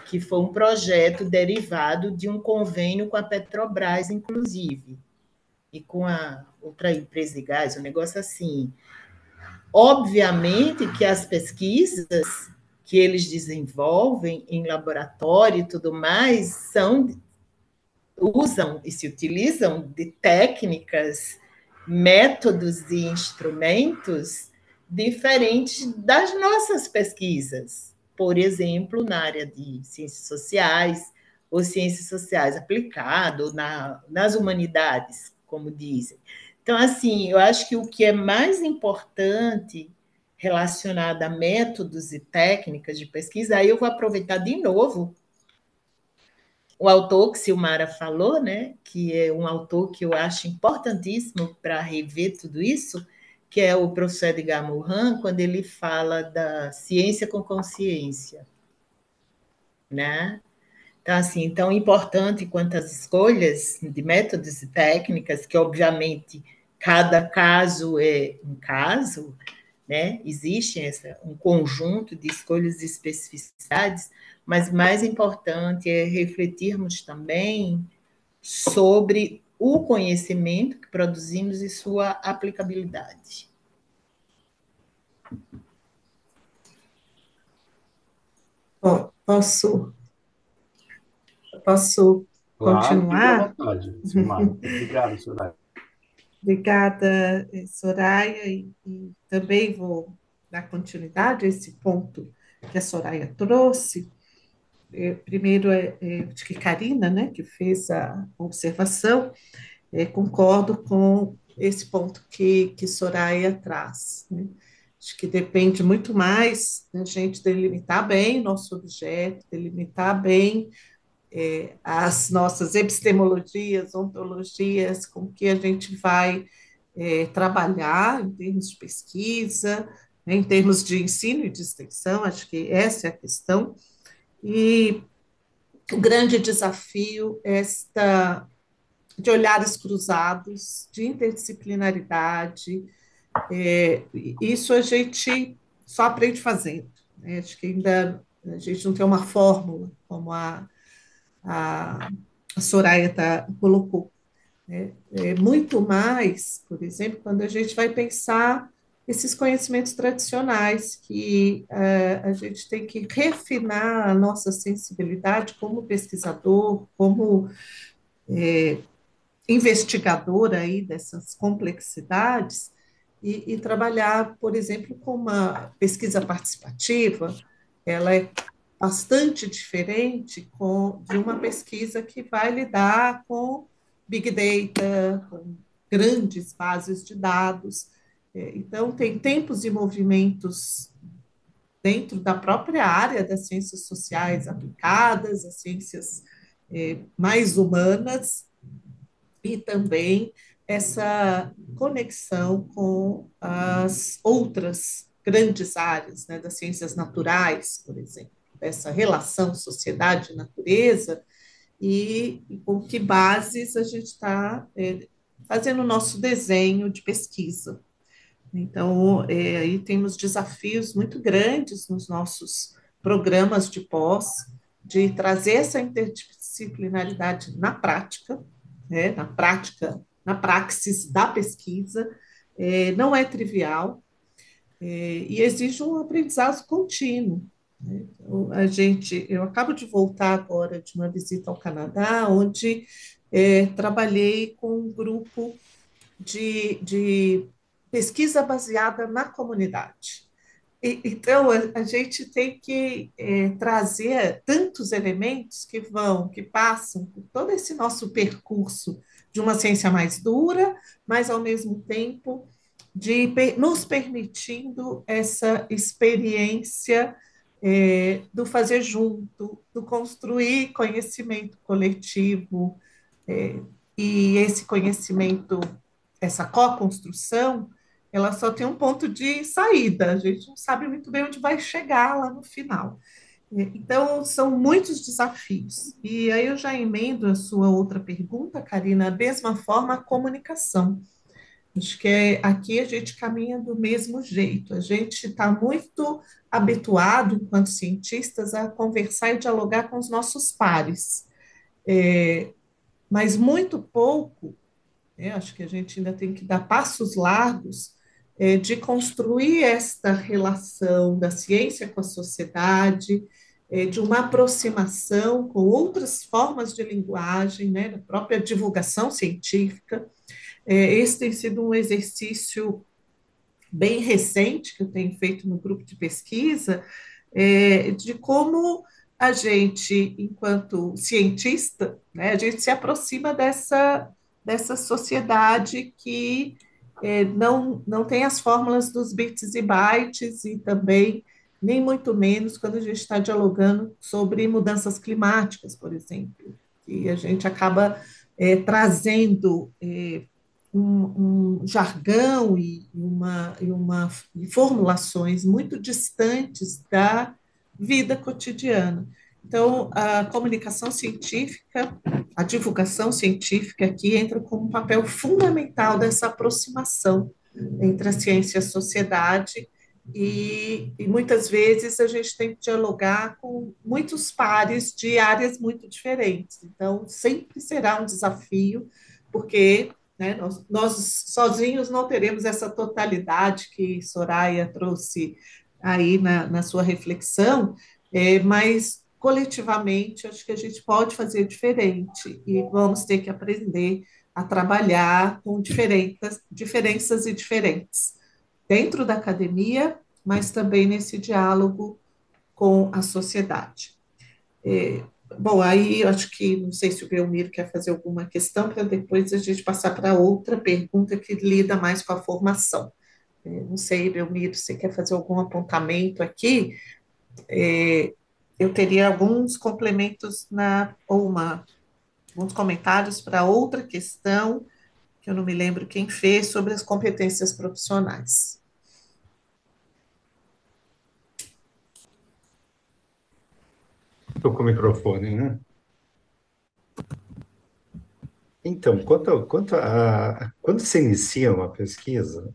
que foi um projeto derivado de um convênio com a Petrobras, inclusive, e com a outra empresa de gás, um negócio assim. Obviamente que as pesquisas que eles desenvolvem em laboratório e tudo mais usam e se utilizam de técnicas, métodos e instrumentos diferentes das nossas pesquisas. Por exemplo, na área de ciências sociais, ou ciências sociais aplicadas, nas humanidades, como dizem. Então, assim, eu acho que o que é mais importante relacionado a métodos e técnicas de pesquisa, aí eu vou aproveitar de novo o autor que Silmara falou, né, que é um autor que eu acho importantíssimo para rever tudo isso, que é o professor Edgar Morin, quando ele fala da ciência com consciência, né? Então, assim, tão importante quanto as escolhas de métodos e técnicas, que obviamente cada caso é um caso, né? Existe um conjunto de escolhas e especificidades, mas mais importante é refletirmos também sobre o conhecimento que produzimos e sua aplicabilidade. Bom, posso Claro, fique à continuar? vontade, Silmar. Obrigado, Soraya. Obrigada, Soraya, e também vou dar continuidade a esse ponto que a Soraya trouxe. Primeiro, acho que Karina, né, que fez a observação, concordo com esse ponto que Soraya traz, né? Acho que depende muito mais da gente delimitar bem nosso objeto, delimitar bem as nossas epistemologias, ontologias, com que a gente vai trabalhar em termos de pesquisa, né, em termos de ensino e de extensão, acho que essa é a questão. E o grande desafio é de olhares cruzados, de interdisciplinaridade, isso a gente só aprende fazendo, né? Acho que ainda a gente não tem uma fórmula, como a Soraya colocou, né? Muito mais, por exemplo, quando a gente vai pensar esses conhecimentos tradicionais, que a gente tem que refinar a nossa sensibilidade como pesquisador, como investigador aí dessas complexidades, e trabalhar, por exemplo, com uma pesquisa participativa, ela é bastante diferente de uma pesquisa que vai lidar com Big Data, com grandes bases de dados. Então, tem tempos e movimentos dentro da própria área das ciências sociais aplicadas, as ciências mais humanas, e também essa conexão com as outras grandes áreas, né, das ciências naturais, por exemplo, essa relação sociedade-natureza e com que bases a gente está fazendo o nosso desenho de pesquisa. Então, aí temos desafios muito grandes nos nossos programas de pós, de trazer essa interdisciplinaridade na prática, né, na praxis da pesquisa, não é trivial, e exige um aprendizado contínuo, né? Então, eu acabo de voltar agora de uma visita ao Canadá, onde trabalhei com um grupo de pesquisa baseada na comunidade. Então, a gente tem que trazer tantos elementos que passam por todo esse nosso percurso de uma ciência mais dura, mas, ao mesmo tempo, nos permitindo essa experiência do fazer junto, do construir conhecimento coletivo, E esse conhecimento, essa co-construção, ela só tem um ponto de saída, a gente não sabe muito bem onde vai chegar lá no final. Então, são muitos desafios. E aí eu já emendo a sua outra pergunta, Karina, da mesma forma, a comunicação. Acho que aqui a gente caminha do mesmo jeito. A gente está muito habituado, enquanto cientistas, a conversar e dialogar com os nossos pares, mas muito pouco, né? Acho que a gente ainda tem que dar passos largos de construir esta relação da ciência com a sociedade, de uma aproximação com outras formas de linguagem, né, da própria divulgação científica. Esse tem sido um exercício bem recente que eu tenho feito no grupo de pesquisa, de como a gente, enquanto cientista, né, a gente se aproxima dessa sociedade que não tem as fórmulas dos bits e bytes e também, nem muito menos, quando a gente está dialogando sobre mudanças climáticas, por exemplo, e a gente acaba trazendo um jargão e formulações muito distantes da vida cotidiana. Então, a comunicação científica, a divulgação científica aqui entra como um papel fundamental dessa aproximação entre a ciência e a sociedade, e muitas vezes a gente tem que dialogar com muitos pares de áreas muito diferentes. Então, sempre será um desafio, porque né, nós sozinhos não teremos essa totalidade que Soraya trouxe aí na sua reflexão, mas coletivamente acho que a gente pode fazer diferente e vamos ter que aprender a trabalhar com diferenças e diferentes dentro da academia, mas também nesse diálogo com a sociedade. Bom, aí eu acho que, não sei se o Belmiro quer fazer alguma questão, para depois a gente passar para outra pergunta que lida mais com a formação. Não sei, Belmiro, se você quer fazer algum apontamento aqui, eu teria alguns complementos alguns comentários para outra questão, que eu não me lembro quem fez, sobre as competências profissionais. Estou com o microfone, né? Então, quando se inicia uma pesquisa,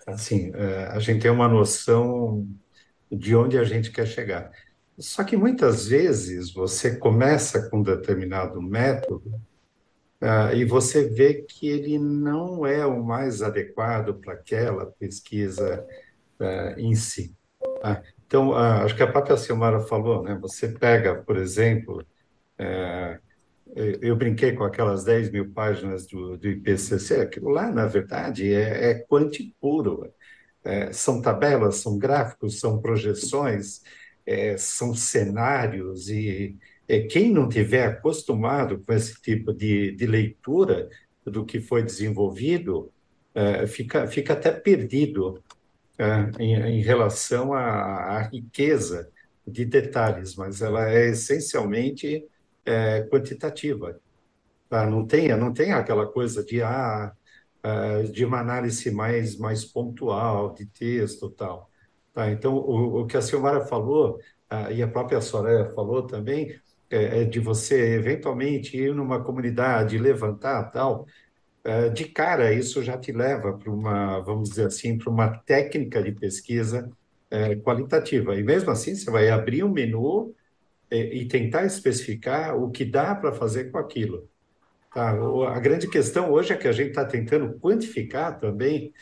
assim, a gente tem uma noção de onde a gente quer chegar. Só que muitas vezes você começa com um determinado método, e você vê que ele não é o mais adequado para aquela pesquisa, em si. Tá? Então, acho que a própria Silmara falou, né? Você pega, por exemplo, eu brinquei com aquelas 10.000 páginas do IPCC, aquilo lá, na verdade, é quant puro. São tabelas, são gráficos, são projeções, são cenários, e quem não tiver acostumado com esse tipo de leitura do que foi desenvolvido, fica até perdido, em relação à riqueza de detalhes, mas ela é essencialmente quantitativa. Tá? Não tem aquela coisa de uma análise mais pontual, de texto e tal. Tá? Então, o que a Silmara falou, e a própria Soraya falou também, é de você, eventualmente, ir numa comunidade, levantar tal, de cara, isso já te leva para uma, vamos dizer assim, para uma técnica de pesquisa qualitativa. E mesmo assim, você vai abrir um menu e tentar especificar o que dá para fazer com aquilo. Tá? A grande questão hoje é que a gente está tentando quantificar também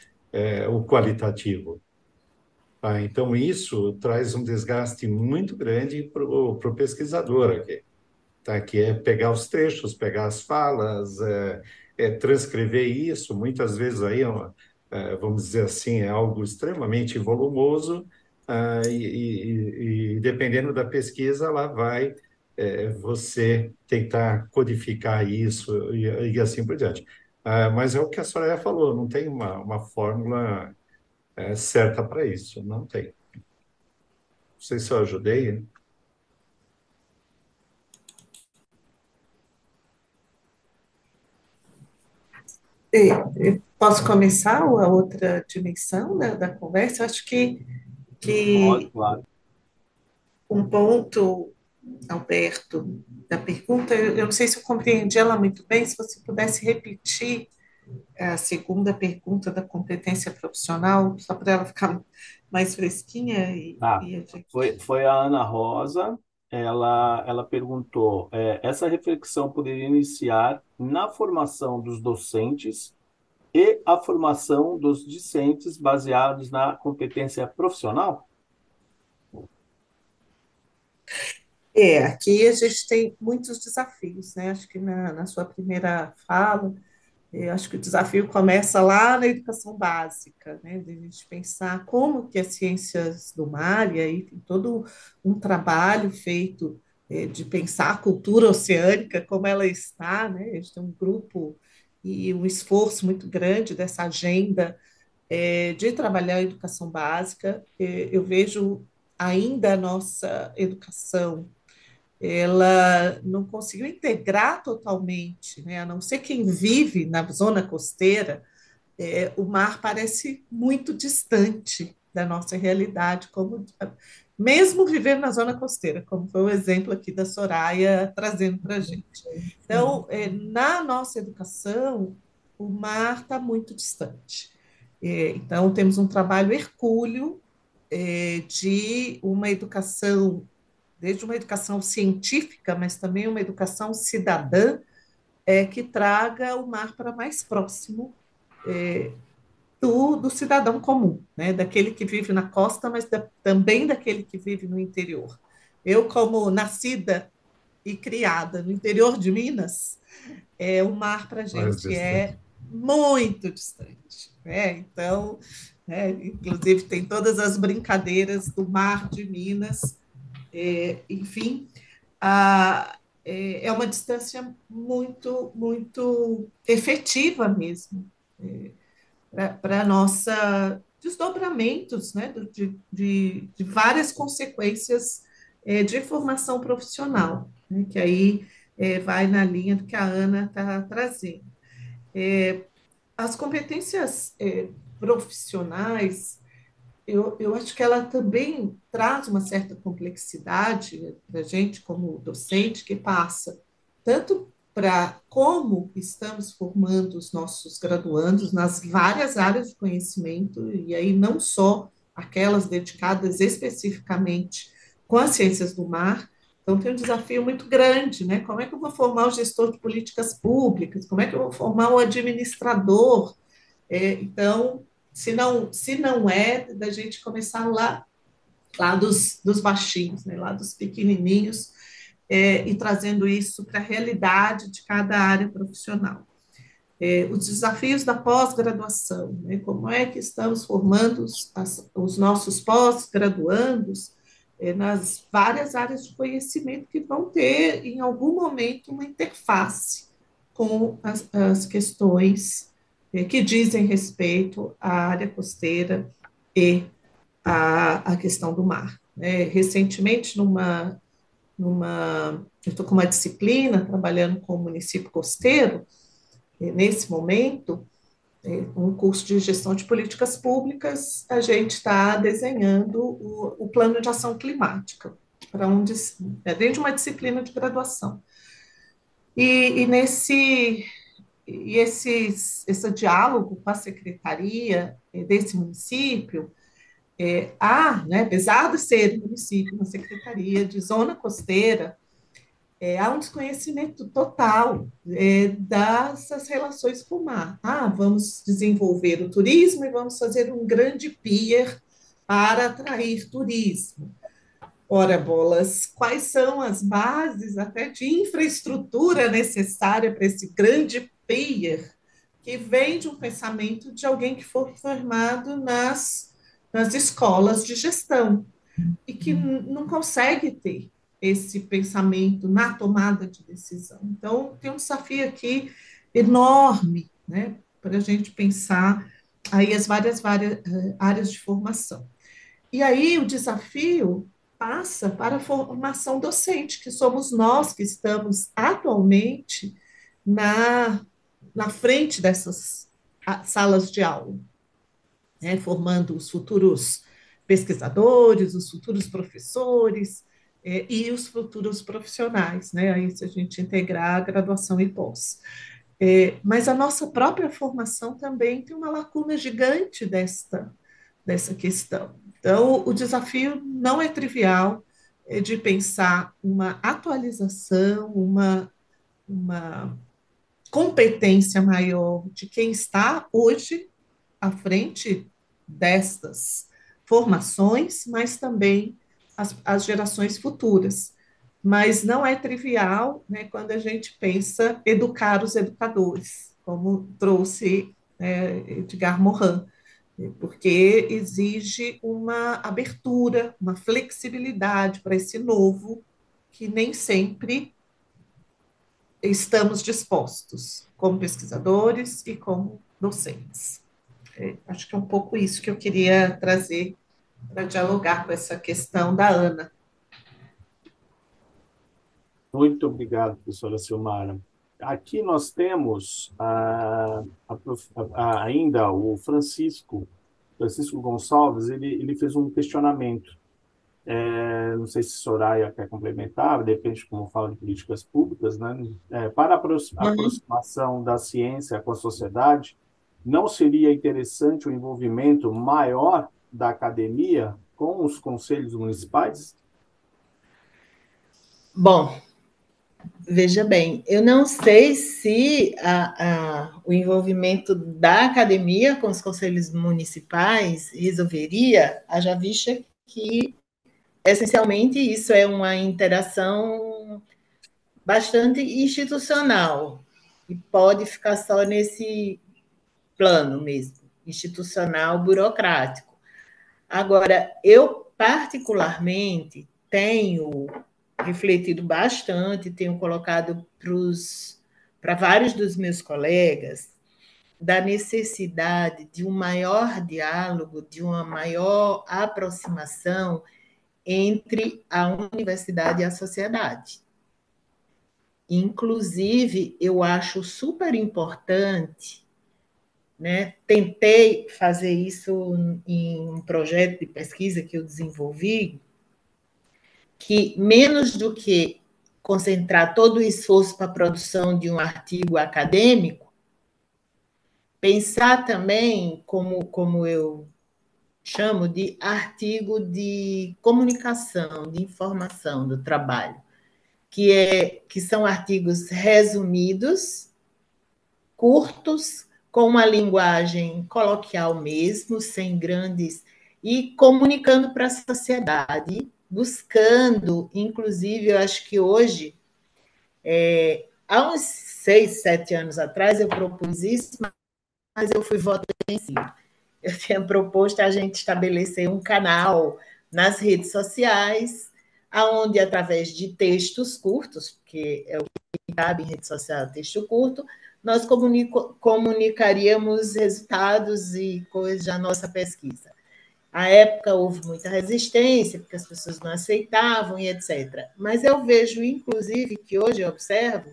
o qualitativo. Tá? Então, isso traz um desgaste muito grande para o pesquisador aqui, tá? Que é pegar os trechos, pegar as falas, transcrever isso. Muitas vezes aí, vamos dizer assim, é algo extremamente volumoso, e dependendo da pesquisa, lá vai você tentar codificar isso e assim por diante. Mas é o que a Soraya falou, não tem uma fórmula certa para isso, não tem. Não sei se eu ajudei. Posso começar a outra dimensão da conversa? Eu acho Pode, que claro. um ponto, Alberto, da pergunta, eu não sei se eu compreendi ela muito bem, se você pudesse repetir a segunda pergunta da competência profissional, só para ela ficar mais fresquinha Ah, e a gente. foi a Ana Rosa, ela perguntou, essa reflexão poderia iniciar na formação dos docentes e a formação dos discentes baseados na competência profissional? Aqui a gente tem muitos desafios, né? Acho que na sua primeira fala, eu acho que o desafio começa lá na educação básica, né? De a gente pensar como que as ciências do mar, e aí tem todo um trabalho feito de pensar a cultura oceânica, como ela está, né? A gente tem um grupo e um esforço muito grande dessa agenda de trabalhar a educação básica. Eu vejo ainda a nossa educação ela não conseguiu integrar totalmente, né? A não ser quem vive na zona costeira, o mar parece muito distante da nossa realidade, como mesmo vivendo na zona costeira, como foi o exemplo aqui da Soraya trazendo para a gente. Então, na nossa educação, o mar está muito distante. Então, temos um trabalho hercúleo de uma educação desde uma educação científica, mas também uma educação cidadã, que traga o mar para mais próximo do cidadão comum, né? Daquele que vive na costa, mas também daquele que vive no interior. Eu, como nascida e criada no interior de Minas, o mar para a Mais gente distante. é muito distante. Né? Então, inclusive, tem todas as brincadeiras do mar de Minas, enfim, é uma distância muito, muito efetiva mesmo para nossa desdobramentos, né, de várias consequências de formação profissional, né, que aí vai na linha do que a Ana está trazendo. As competências profissionais eu acho que ela também traz uma certa complexidade para a gente, como docente, que passa tanto para como estamos formando os nossos graduandos nas várias áreas de conhecimento, e aí não só aquelas dedicadas especificamente com as ciências do mar. Então, tem um desafio muito grande, né? Como é que eu vou formar o gestor de políticas públicas? Como é que eu vou formar o administrador? Então, se não é da gente começar lá dos baixinhos, né, lá dos pequenininhos, e trazendo isso para a realidade de cada área profissional. Os desafios da pós-graduação, né, como é que estamos formando os nossos pós-graduandos nas várias áreas de conhecimento que vão ter, em algum momento, uma interface com as questões que dizem respeito à área costeira e à questão do mar. Recentemente, eu estou com uma disciplina trabalhando com o município costeiro, nesse momento, um curso de gestão de políticas públicas, a gente está desenhando o plano de ação climática, dentro de uma disciplina de graduação. E esse diálogo com a secretaria desse município, né, apesar de ser município, uma secretaria de zona costeira, há um desconhecimento total dessas relações com o mar. Vamos desenvolver o turismo e vamos fazer um grande pier para atrair turismo. Ora, bolas, quais são as bases até de infraestrutura necessária para esse grande pier que vem de um pensamento de alguém que foi formado nas escolas de gestão e que não consegue ter esse pensamento na tomada de decisão. Então, tem um desafio aqui enorme, né, para a gente pensar aí as várias áreas de formação. E aí o desafio passa para a formação docente, que somos nós que estamos atualmente na na frente dessas salas de aula, né, formando os futuros pesquisadores, os futuros professores e os futuros profissionais, né? Aí se a gente integrar a graduação e pós. Mas a nossa própria formação também tem uma lacuna gigante dessa questão. Então, o desafio não é trivial de pensar uma atualização, uma competência maior de quem está hoje à frente destas formações, mas também as gerações futuras. Mas não é trivial, né, quando a gente pensa educar os educadores, como trouxe Edgar Morin, porque exige uma abertura, uma flexibilidade para esse novo que nem sempre estamos dispostos, como pesquisadores e como docentes. Acho que é um pouco isso que eu queria trazer para dialogar com essa questão da Ana. Muito obrigado, professora Silmara. Aqui nós temos ainda o Francisco Gonçalves, ele fez um questionamento. Não sei se Soraya quer complementar, depende de como fala de políticas públicas, né? Para a aproximação da ciência com a sociedade, não seria interessante o envolvimento maior da academia com os conselhos municipais? Bom, veja bem, eu não sei se o envolvimento da academia com os conselhos municipais resolveria, haja vista que, essencialmente, isso é uma interação bastante institucional e pode ficar só nesse plano mesmo, institucional, burocrático. Agora, eu, particularmente, tenho refletido bastante, tenho colocado para vários dos meus colegas da necessidade de um maior diálogo, de uma maior aproximação entre a universidade e a sociedade. Inclusive, eu acho super importante, né? Tentei fazer isso em um projeto de pesquisa que eu desenvolvi, que menos do que concentrar todo o esforço para a produção de um artigo acadêmico, pensar também, como eu chamo, de artigo de comunicação, de informação do trabalho, que são artigos resumidos, curtos, com uma linguagem coloquial mesmo, sem grandes, e comunicando para a sociedade, buscando, inclusive, eu acho que hoje, há uns 6, 7 anos atrás, eu propus isso, mas eu fui voto vencido. Eu tinha proposto a gente estabelecer um canal nas redes sociais, aonde, através de textos curtos, porque é o que cabe em rede social, texto curto, nós comunicaríamos resultados e coisas da nossa pesquisa. À época houve muita resistência, porque as pessoas não aceitavam e etc. Mas eu vejo, inclusive, que hoje eu observo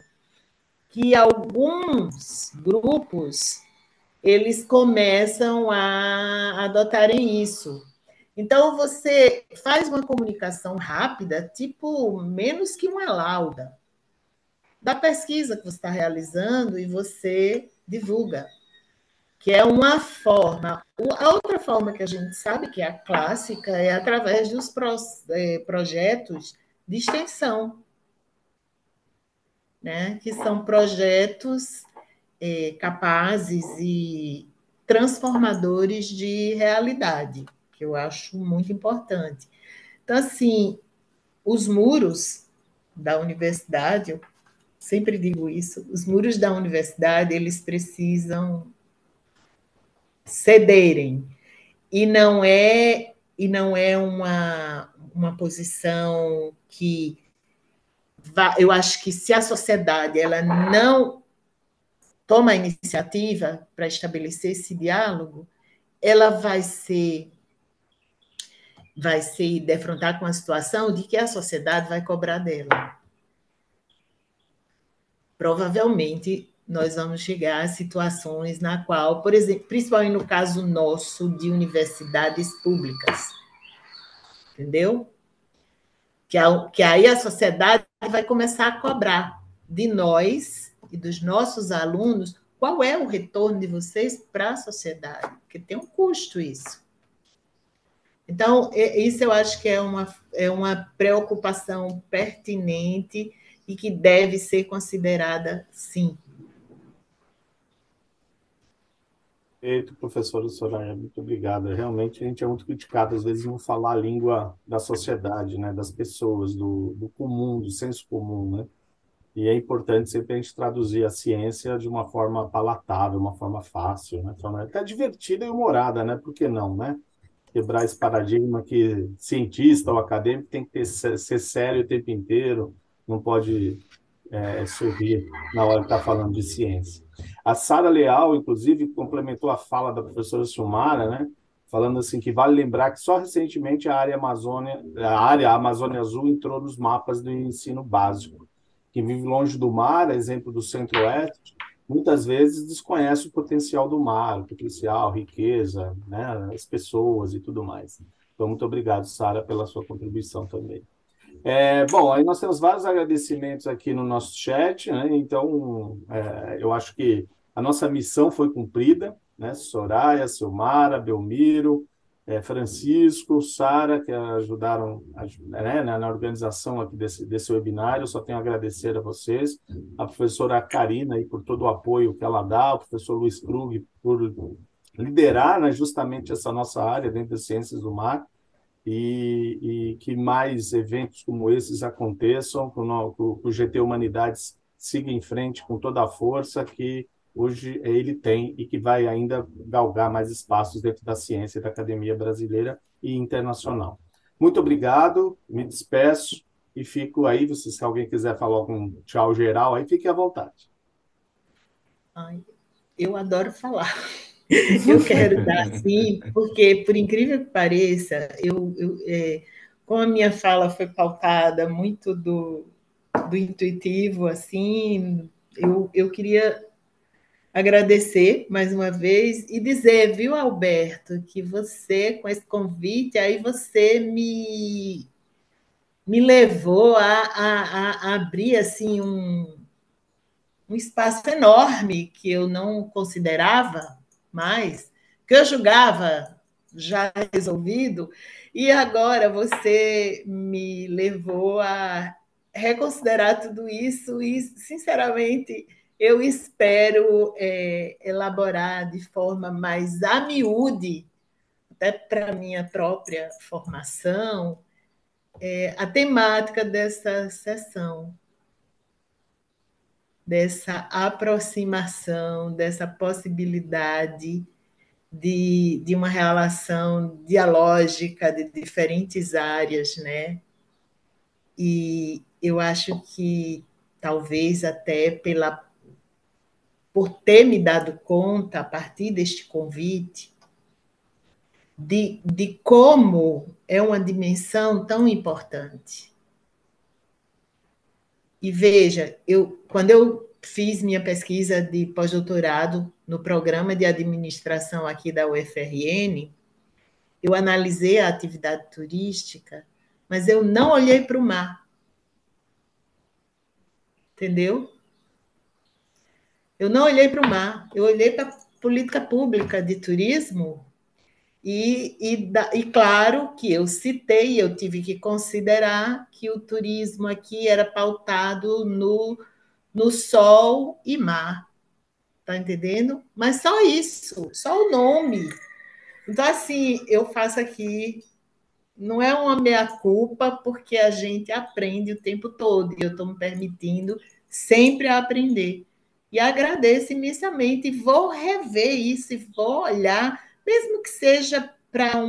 que alguns grupos eles começam a adotarem isso. Então, você faz uma comunicação rápida, tipo, menos que uma lauda, da pesquisa que você está realizando e você divulga, que é uma forma. A outra forma que a gente sabe que é a clássica é através dos projetos de extensão, né? Que são projetos capazes e transformadores de realidade, que eu acho muito importante. Então, assim, os muros da universidade, eu sempre digo isso, os muros da universidade, eles precisam cederem. E não é uma posição que eu acho que se a sociedade ela não toma a iniciativa para estabelecer esse diálogo, ela vai se defrontar com a situação de que a sociedade vai cobrar dela. Provavelmente nós vamos chegar a situações na qual, por exemplo, principalmente no caso nosso de universidades públicas, entendeu? Que aí a sociedade vai começar a cobrar de nós e dos nossos alunos qual é o retorno de vocês para a sociedade, porque tem um custo isso. Então, isso eu acho que é uma preocupação pertinente e que deve ser considerada, sim. Eita, professora Soraya, muito obrigado. Realmente a gente é muito criticado, às vezes, em não falar a língua da sociedade, né, das pessoas, do comum, do senso comum, né? E é importante sempre a gente traduzir a ciência de uma forma palatável, uma forma fácil, né? Forma até divertida e humorada, né? Por que não, né? Quebrar esse paradigma que cientista ou acadêmico tem que ser sério o tempo inteiro, não pode sorrir na hora que está falando de ciência. A Sara Leal, inclusive, complementou a fala da professora Silmara, né? Falando assim que vale lembrar que só recentemente a área Amazônia Azul entrou nos mapas do ensino básico. Quem vive longe do mar, exemplo do Centro-Oeste, muitas vezes desconhece o potencial do mar, o potencial, a riqueza, né, as pessoas e tudo mais. Então, muito obrigado, Sara, pela sua contribuição também. Bom, aí nós temos vários agradecimentos aqui no nosso chat, né? Então, eu acho que a nossa missão foi cumprida, né? Soraya, Silmara, Belmiro, Francisco, Sara, que ajudaram né, na organização aqui desse webinário. Eu só tenho a agradecer a vocês, a professora Karina aí por todo o apoio que ela dá, o professor Luiz Krug por liderar, né, justamente essa nossa área dentro das ciências do mar. E que mais eventos como esses aconteçam, que o GT Humanidades siga em frente com toda a força que hoje ele tem e que vai ainda galgar mais espaços dentro da ciência e da academia brasileira e internacional. Muito obrigado, me despeço e fico aí, se alguém quiser falar algum tchau geral, aí fique à vontade. Ai, eu adoro falar. Eu quero dar sim, porque, por incrível que pareça, como a minha fala foi pautada muito do intuitivo, assim, eu queria agradecer mais uma vez e dizer, viu, Alberto, que você, com esse convite, aí você me levou a abrir assim um espaço enorme que eu não considerava mais, que eu julgava já resolvido, e agora você me levou a reconsiderar tudo isso e, sinceramente, eu espero elaborar de forma mais a miúde, até para a minha própria formação, a temática dessa sessão, dessa aproximação, dessa possibilidade de uma relação dialógica de diferentes áreas, né? E eu acho que talvez até por ter me dado conta, a partir deste convite, de como é uma dimensão tão importante. E veja, quando eu fiz minha pesquisa de pós-doutorado no programa de administração aqui da UFRN, eu analisei a atividade turística, mas eu não olhei para o mar. Entendeu? Eu não olhei para o mar, eu olhei para a política pública de turismo e claro que eu citei, eu tive que considerar que o turismo aqui era pautado no sol e mar, tá entendendo? Mas só isso, só o nome. Então, assim, eu faço aqui, não é uma meia-culpa, porque a gente aprende o tempo todo, e eu estou me permitindo sempre aprender. E agradeço imensamente, e vou rever isso, e vou olhar, mesmo que seja para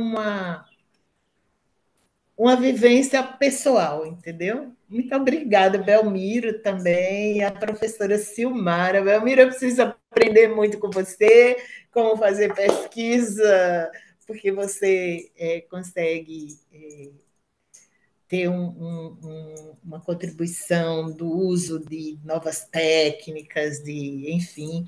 uma vivência pessoal, entendeu? Muito obrigada, Belmiro, também, a professora Silmara. Belmiro, eu preciso aprender muito com você, como fazer pesquisa, porque você consegue ter uma contribuição do uso de novas técnicas, enfim.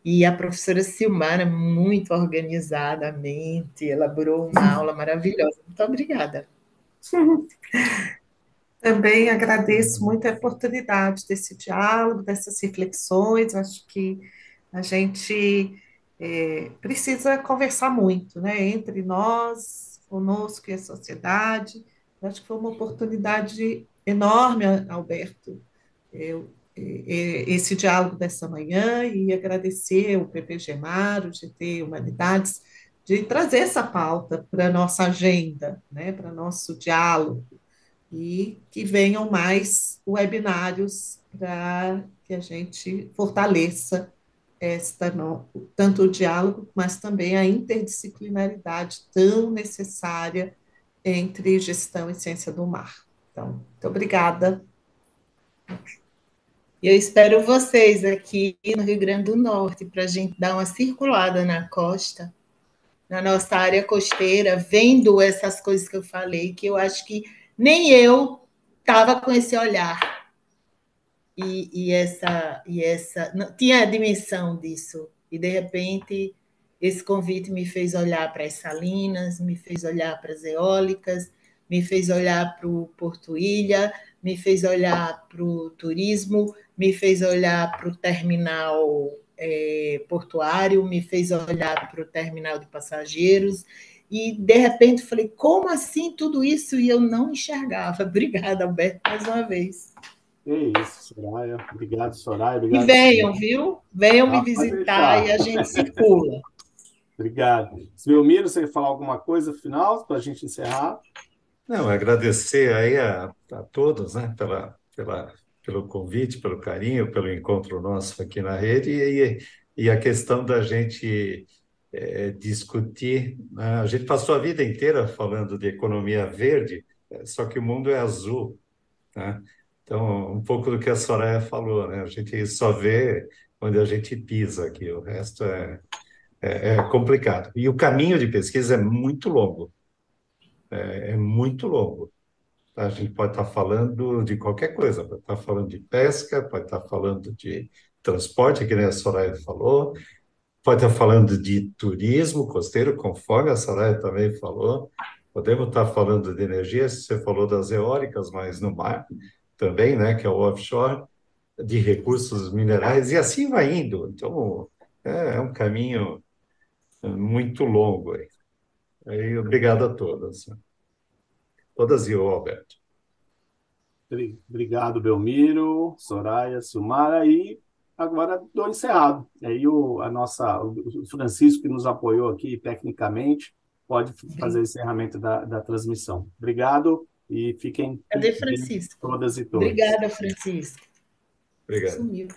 E a professora Silmara, muito organizadamente, elaborou uma aula maravilhosa. Muito obrigada. Também agradeço muito a oportunidade desse diálogo, dessas reflexões. Acho que a gente precisa conversar muito, né, entre nós, conosco e a sociedade. Acho que foi uma oportunidade enorme, Alberto, esse diálogo dessa manhã, e agradecer o PPG-MAR, o GT Humanidades, de trazer essa pauta para a nossa agenda, né, para nosso diálogo, e que venham mais webinários para que a gente fortaleça tanto o diálogo, mas também a interdisciplinaridade tão necessária entre gestão e ciência do mar. Então, muito obrigada. Eu espero vocês aqui no Rio Grande do Norte para a gente dar uma circulada na costa, na nossa área costeira, vendo essas coisas que eu falei, que eu acho que nem eu estava com esse olhar e essa não tinha a dimensão disso. E de repente esse convite me fez olhar para as salinas, me fez olhar para as eólicas, me fez olhar para o Porto Ilha, me fez olhar para o turismo, me fez olhar para o terminal portuário, me fez olhar para o terminal de passageiros, e de repente falei, como assim tudo isso? E eu não enxergava. Obrigada, Alberto, mais uma vez. É isso, Soraya. Obrigado, Soraya. E Obrigado, venham, Silvio. viu? Venham me Pode visitar e deixar. a gente circula. Obrigado. Belmiro, você quer falar alguma coisa final para a gente encerrar? Não, agradecer aí a todos, né, pelo convite, pelo carinho, pelo encontro nosso aqui na rede e a questão da gente discutir, né? A gente passou a vida inteira falando de economia verde, só que o mundo é azul, né? Então, um pouco do que a Soraya falou, né? A gente só vê onde a gente pisa aqui, o resto é complicado. E o caminho de pesquisa é muito longo, é muito longo. A gente pode estar falando de qualquer coisa, pode estar falando de pesca, pode estar falando de transporte, que nem a Soraya falou, pode estar falando de turismo costeiro, conforme a Soraya também falou, podemos estar falando de energia, você falou das eólicas, mas no mar também, né, que é o offshore, de recursos minerais, e assim vai indo. Então, é um caminho muito longo aí. Obrigado a todas. Todas e o Alberto. Obrigado, Belmiro, Soraya, Silmara, e agora dou encerrado. Aí o Francisco, que nos apoiou aqui tecnicamente, pode fazer o encerramento da transmissão. Obrigado e fiquem Cadê bem, Francisco? todas e todos. Obrigada, Francisco. Obrigado. Sumiu.